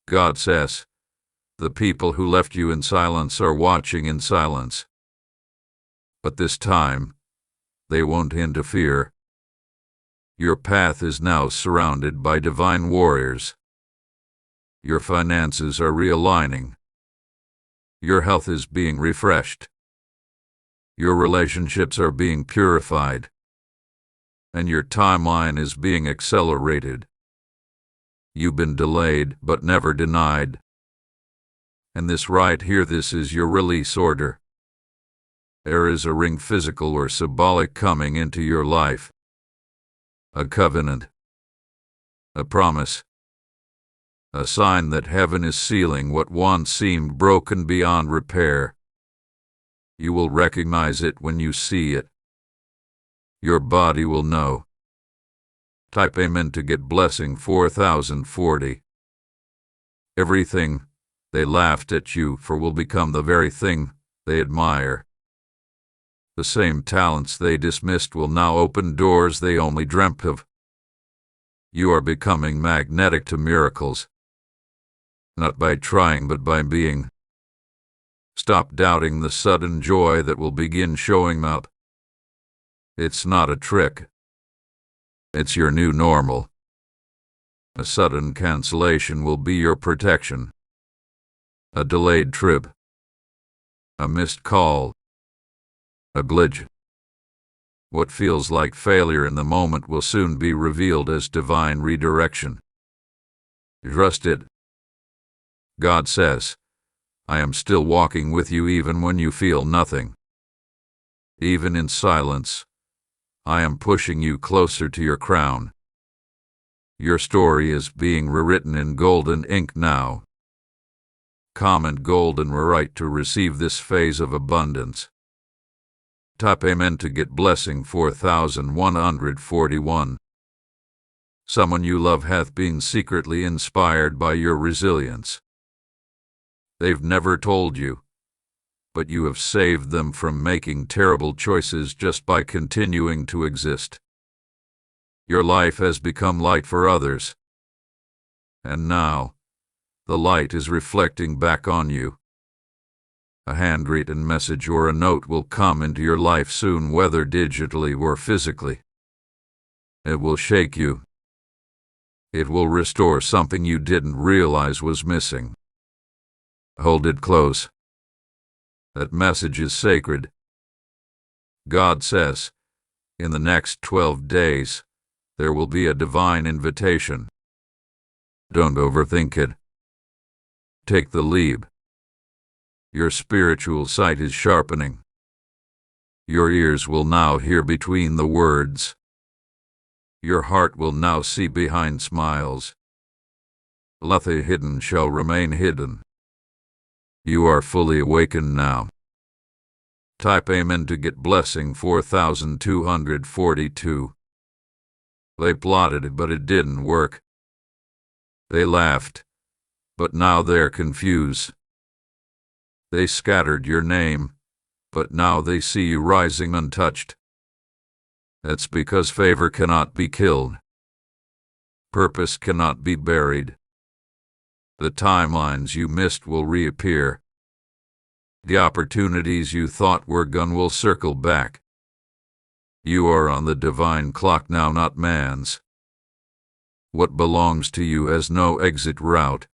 God says, the people who left you in silence are watching in silence. But this time, they won't interfere. Your path is now surrounded by divine warriors. Your finances are realigning. Your health is being refreshed. Your relationships are being purified. And your timeline is being accelerated. You've been delayed but never denied. And this right here, this is your release order. There is a ring, physical or symbolic, coming into your life. A covenant. A promise. A sign that heaven is sealing what once seemed broken beyond repair. You will recognize it when you see it. Your body will know. Type Amen to get blessing 4040. Everything they laughed at you for will become the very thing they admire. The same talents they dismissed will now open doors they only dreamt of. You are becoming magnetic to miracles. Not by trying, but by being. Stop doubting the sudden joy that will begin showing up. It's not a trick. It's your new normal. A sudden cancellation will be your protection. A delayed trip. A missed call. A glitch. What feels like failure in the moment will soon be revealed as divine redirection. Trust it. God says, I am still walking with you even when you feel nothing. Even in silence, I am pushing you closer to your crown. Your story is being rewritten in golden ink now. Comment golden right to receive this phase of abundance. Type Amen to get blessing 4141. Someone you love hath been secretly inspired by your resilience. They've never told you, but you have saved them from making terrible choices just by continuing to exist. Your life has become light for others. And now, the light is reflecting back on you. A handwritten message or a note will come into your life soon, whether digitally or physically. It will shake you. It will restore something you didn't realize was missing. Hold it close. That message is sacred. God says, in the next 12 days, there will be a divine invitation. Don't overthink it. Take the leap. Your spiritual sight is sharpening. Your ears will now hear between the words. Your heart will now see behind smiles. Nothing hidden shall remain hidden. You are fully awakened now. Type Amen to get blessing 4242. They plotted it, but it didn't work. They laughed, but now they're confused. They scattered your name, but now they see you rising untouched. That's because favor cannot be killed. Purpose cannot be buried. The timelines you missed will reappear. The opportunities you thought were gone will circle back. You are on the divine clock now, not man's. What belongs to you has no exit route.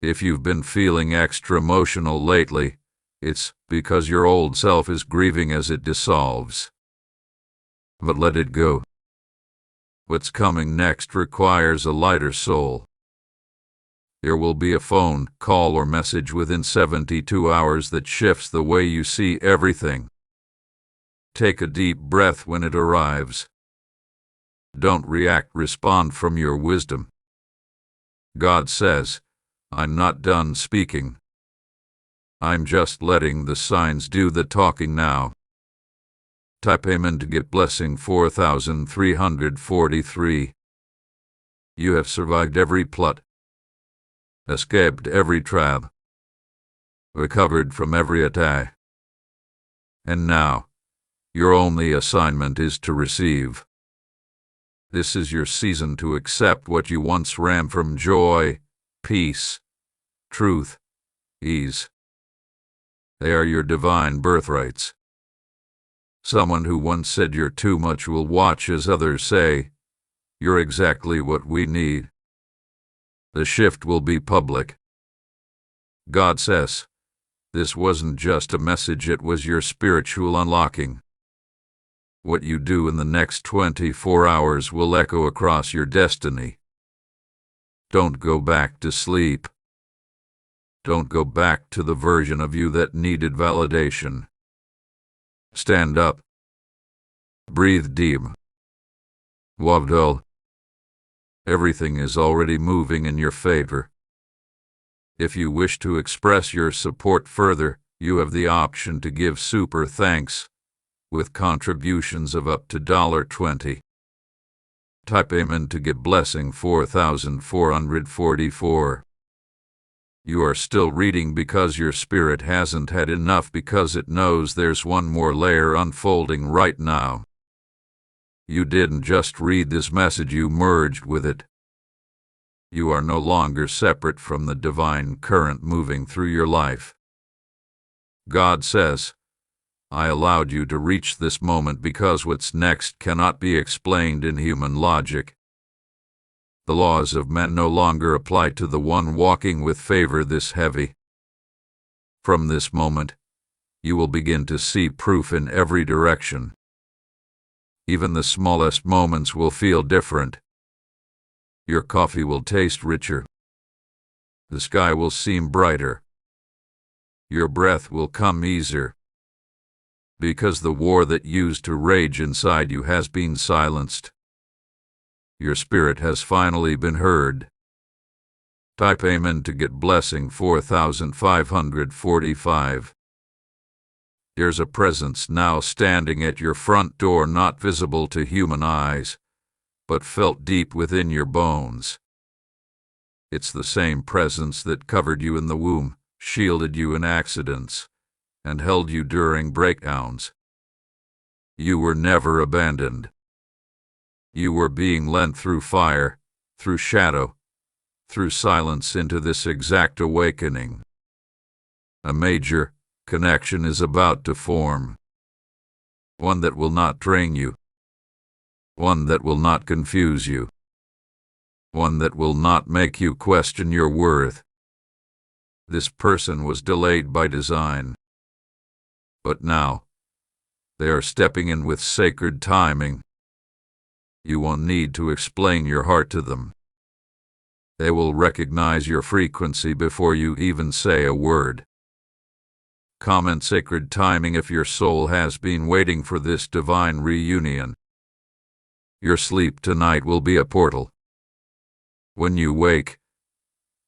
If you've been feeling extra emotional lately, it's because your old self is grieving as it dissolves. But let it go. What's coming next requires a lighter soul. There will be a phone call or message within 72 hours that shifts the way you see everything. Take a deep breath when it arrives. Don't react, respond from your wisdom. God says, I'm not done speaking. I'm just letting the signs do the talking now. Type Amen to get blessing 4343. You have survived every plot, escaped every trap, recovered from every attack. And now, your only assignment is to receive. This is your season to accept what you once ran from: joy, peace, truth, ease. They are your divine birthrights. Someone who once said you're too much will watch as others say, you're exactly what we need. The shift will be public. God says, this wasn't just a message, it was your spiritual unlocking. What you do in the next 24 hours will echo across your destiny. Don't go back to sleep. Don't go back to the version of you that needed validation. Stand up. Breathe deep. Wabdul. Everything is already moving in your favor. If you wish to express your support further, you have the option to give super thanks with contributions of up to $20. Type Amen to get blessing 4444. You are still reading because your spirit hasn't had enough, because it knows there's one more layer unfolding right now. You didn't just read this message, you merged with it. You are no longer separate from the divine current moving through your life. God says, I allowed you to reach this moment because what's next cannot be explained in human logic. The laws of men no longer apply to the one walking with favor this heavy. From this moment, you will begin to see proof in every direction. Even the smallest moments will feel different. Your coffee will taste richer. The sky will seem brighter. Your breath will come easier. Because the war that used to rage inside you has been silenced. Your spirit has finally been heard. Type Amen to get blessing 4545. There's a presence now standing at your front door, not visible to human eyes, but felt deep within your bones. It's the same presence that covered you in the womb, shielded you in accidents, and held you during breakdowns. You were never abandoned. You were being led through fire, through shadow, through silence into this exact awakening. A major connection is about to form. One that will not drain you. One that will not confuse you. One that will not make you question your worth. This person was delayed by design. But now, they are stepping in with sacred timing. You won't need to explain your heart to them. They will recognize your frequency before you even say a word. Comment sacred timing if your soul has been waiting for this divine reunion. Your sleep tonight will be a portal. When you wake,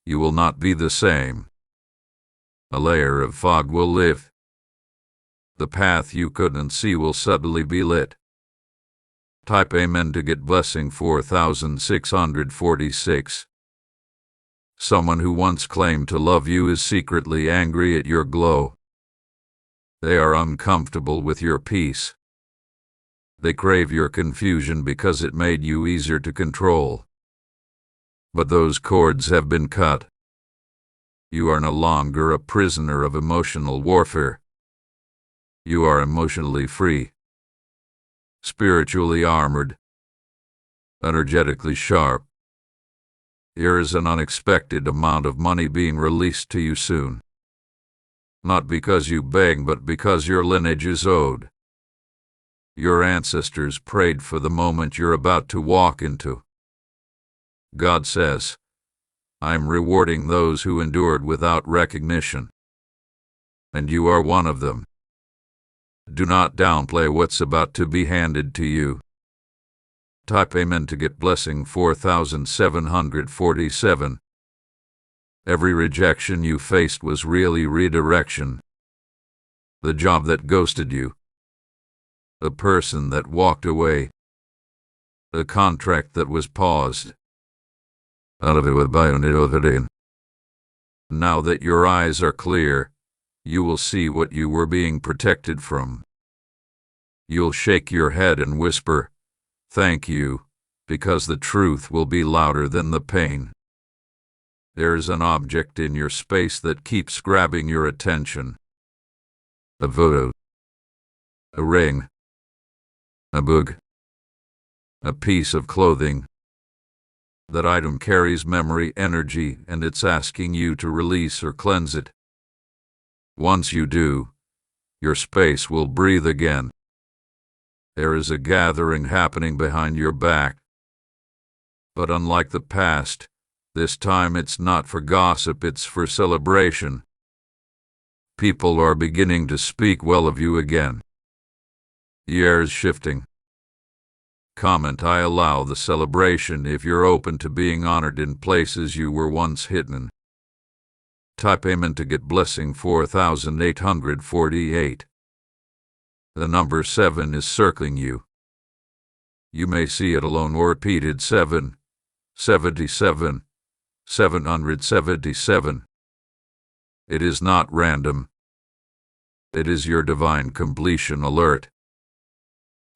you will not be the same. A layer of fog will lift. The path you couldn't see will suddenly be lit. Type Amen to get blessing 4646. Someone who once claimed to love you is secretly angry at your glow. They are uncomfortable with your peace. They crave your confusion because it made you easier to control. But those cords have been cut. You are no longer a prisoner of emotional warfare. You are emotionally free, spiritually armored, energetically sharp. There is an unexpected amount of money being released to you soon. Not because you beg, but because your lineage is owed. Your ancestors prayed for the moment you're about to walk into. God says, I'm rewarding those who endured without recognition. And you are one of them. Do not downplay what's about to be handed to you. Type Amen to get blessing 4747. Every rejection you faced was really redirection. The job that ghosted you. The person that walked away. The contract that was paused. Now that your eyes are clear, you will see what you were being protected from. You'll shake your head and whisper, "Thank you," because the truth will be louder than the pain. There's an object in your space that keeps grabbing your attention. A photo. A ring. A book. A piece of clothing. That item carries memory energy, and it's asking you to release or cleanse it. Once you do, your space will breathe again. There is a gathering happening behind your back. But unlike the past, this time it's not for gossip, it's for celebration. People are beginning to speak well of you again. The air is shifting. Comment, I allow the celebration if you're open to being honored in places you were once hidden. Type Amen to get blessing 4848. The number 7 is circling you. You may see it alone or repeated 777, 777. It is not random. It is your divine completion alert.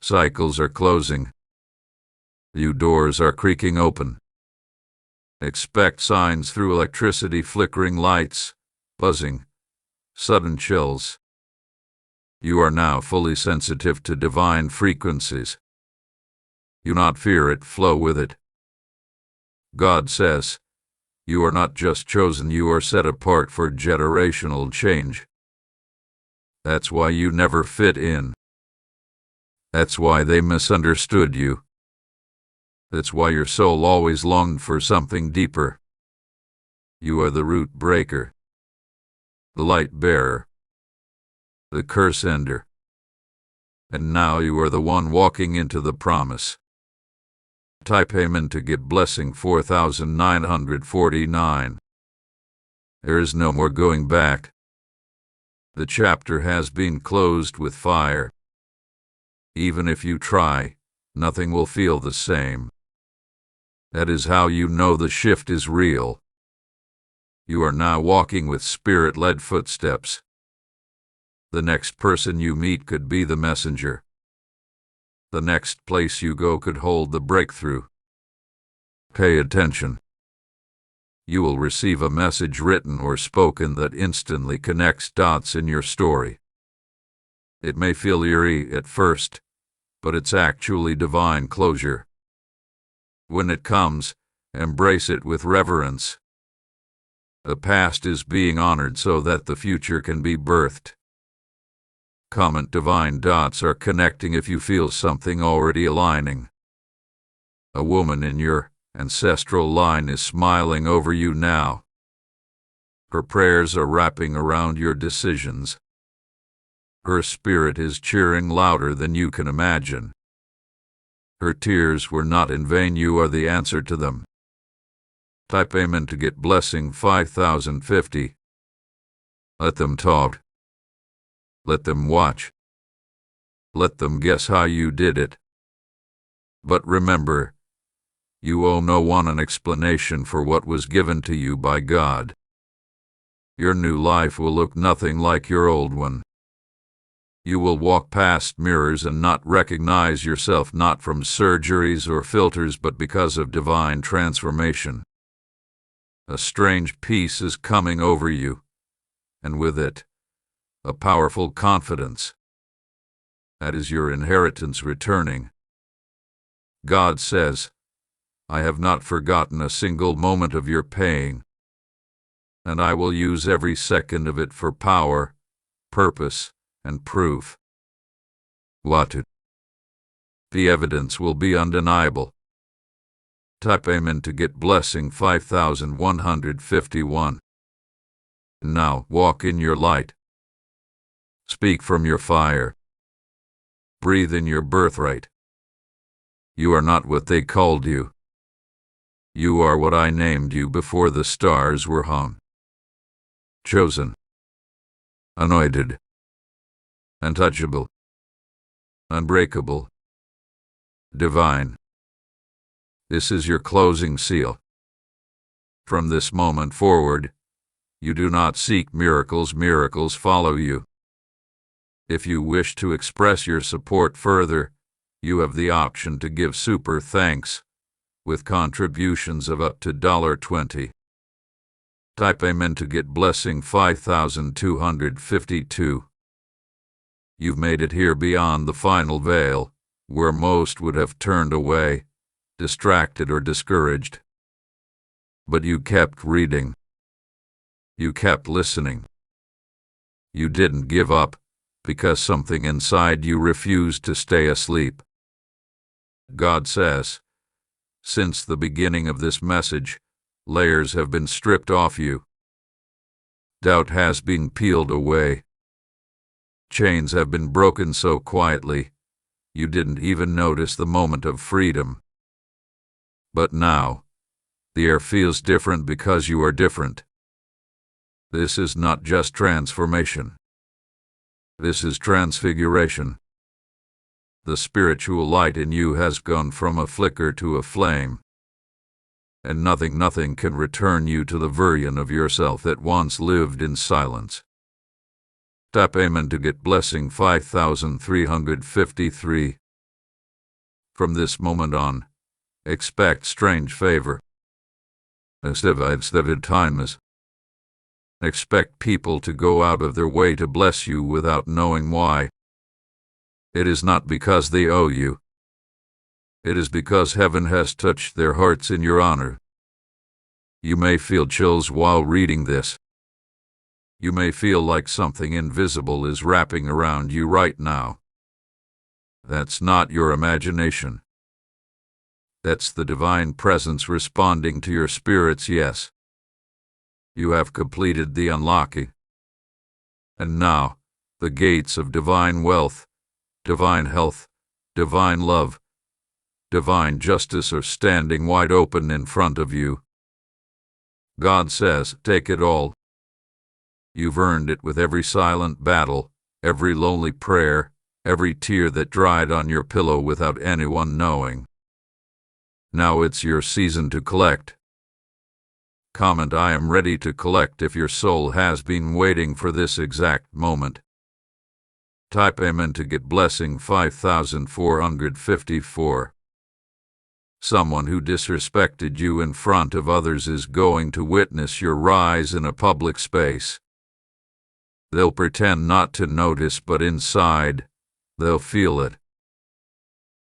Cycles are closing. New doors are creaking open. Expect signs through electricity, flickering lights, buzzing, sudden chills. You are now fully sensitive to divine frequencies. Do not fear it, flow with it. God says, you are not just chosen, you are set apart for generational change. That's why you never fit in. That's why they misunderstood you. That's why your soul always longed for something deeper. You are the root breaker, the light bearer, the curse ender. And now you are the one walking into the promise. Type Amen to get blessing 4949. There is no more going back. The chapter has been closed with fire. Even if you try, nothing will feel the same. That is how you know the shift is real. You are now walking with spirit-led footsteps. The next person you meet could be the messenger. The next place you go could hold the breakthrough. Pay attention. You will receive a message written or spoken that instantly connects dots in your story. It may feel eerie at first, but it's actually divine closure. When it comes, embrace it with reverence. The past is being honored so that the future can be birthed. Comment divine dots are connecting if you feel something already aligning. A woman in your ancestral line is smiling over you now. Her prayers are wrapping around your decisions. Her spirit is cheering louder than you can imagine. Her tears were not in vain, you are the answer to them. Type Amen to get blessing 5050. Let them talk. Let them watch. Let them guess how you did it. But remember, you owe no one an explanation for what was given to you by God. Your new life will look nothing like your old one. You will walk past mirrors and not recognize yourself, not from surgeries or filters, but because of divine transformation. A strange peace is coming over you, and with it, a powerful confidence. That is your inheritance returning. God says, I have not forgotten a single moment of your pain, and I will use every second of it for power, purpose, and proof. Watch it. The evidence will be undeniable. Type Amen to get blessing 5151. Now walk in your light. Speak from your fire. Breathe in your birthright. You are not what they called you. You are what I named you before the stars were hung. Chosen. Anointed. Untouchable. Unbreakable. Divine. This is your closing seal. From this moment forward, you do not seek miracles, miracles follow you. If you wish to express your support further, you have the option to give super thanks, with contributions of up to $20. Type Amen to get blessing 5252. You've made it here beyond the final veil, where most would have turned away, distracted or discouraged. But you kept reading. You kept listening. You didn't give up, because something inside you refused to stay asleep. God says, since the beginning of this message, layers have been stripped off you. Doubt has been peeled away. Chains have been broken so quietly, you didn't even notice the moment of freedom. But now, the air feels different because you are different. This is not just transformation. This is transfiguration. The spiritual light in you has gone from a flicker to a flame. And nothing can return you to the version of yourself that once lived in silence. Tap Amen to get blessing 5353. From this moment on, expect strange favor. Expect people to go out of their way to bless you without knowing why. It is not because they owe you. It is because heaven has touched their hearts in your honor. You may feel chills while reading this. You may feel like something invisible is wrapping around you right now. That's not your imagination. That's the divine presence responding to your spirit's yes. You have completed the unlocking. And now, the gates of divine wealth, divine health, divine love, divine justice are standing wide open in front of you. God says, take it all. You've earned it with every silent battle, every lonely prayer, every tear that dried on your pillow without anyone knowing. Now it's your season to collect. Comment, I am ready to collect if your soul has been waiting for this exact moment. Type amen to get blessing 5454. Someone who disrespected you in front of others is going to witness your rise in a public space. They'll pretend not to notice, but inside, they'll feel it.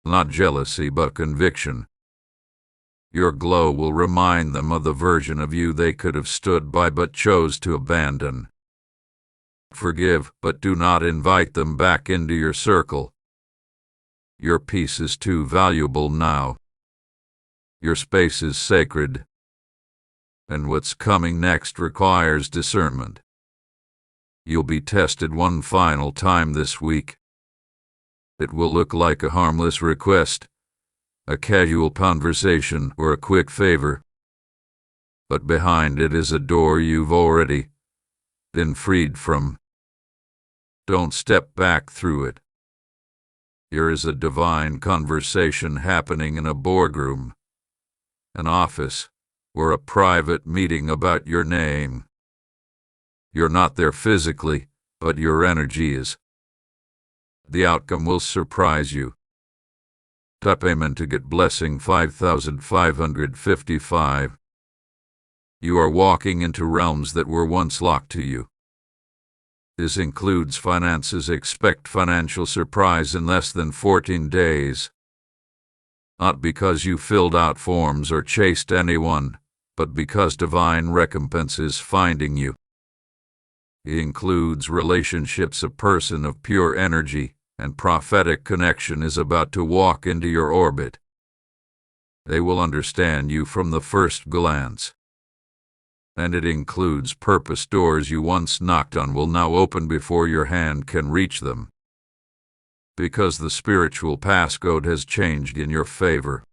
Not jealousy, but conviction. Your glow will remind them of the version of you they could have stood by but chose to abandon. Forgive, but do not invite them back into your circle. Your peace is too valuable now. Your space is sacred. And what's coming next requires discernment. You'll be tested one final time this week. It will look like a harmless request, a casual conversation, or a quick favor. But behind it is a door you've already been freed from. Don't step back through it. There is a divine conversation happening in a boardroom, an office, or a private meeting about your name. You're not there physically, but your energy is. The outcome will surprise you. Type amen to get blessing 5555. You are walking into realms that were once locked to you. This includes finances. Expect financial surprise in less than 14 days. Not because you filled out forms or chased anyone, but because divine recompense is finding you. It includes relationships. A person of pure energy and prophetic connection is about to walk into your orbit. They will understand you from the first glance. And it includes purpose. Doors you once knocked on will now open before your hand can reach them. Because the spiritual passcode has changed in your favor.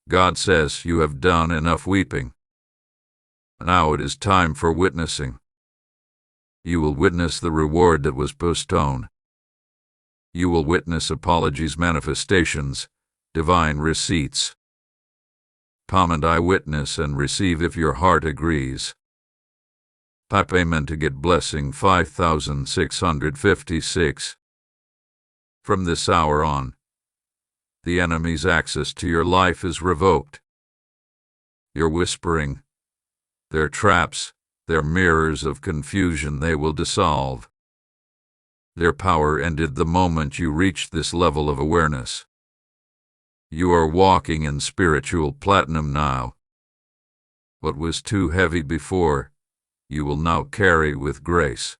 God says you have done enough weeping. Now it is time for witnessing. You will witness the reward that was postponed. You will witness apologies, manifestations, divine receipts. Comment I witness and receive if your heart agrees. Type amen to get blessing 5656. From this hour on, the enemy's access to your life is revoked. Your whispering, their traps, their mirrors of confusion, they will dissolve. Their power ended the moment you reached this level of awareness. You are walking in spiritual platinum now. What was too heavy before, you will now carry with grace.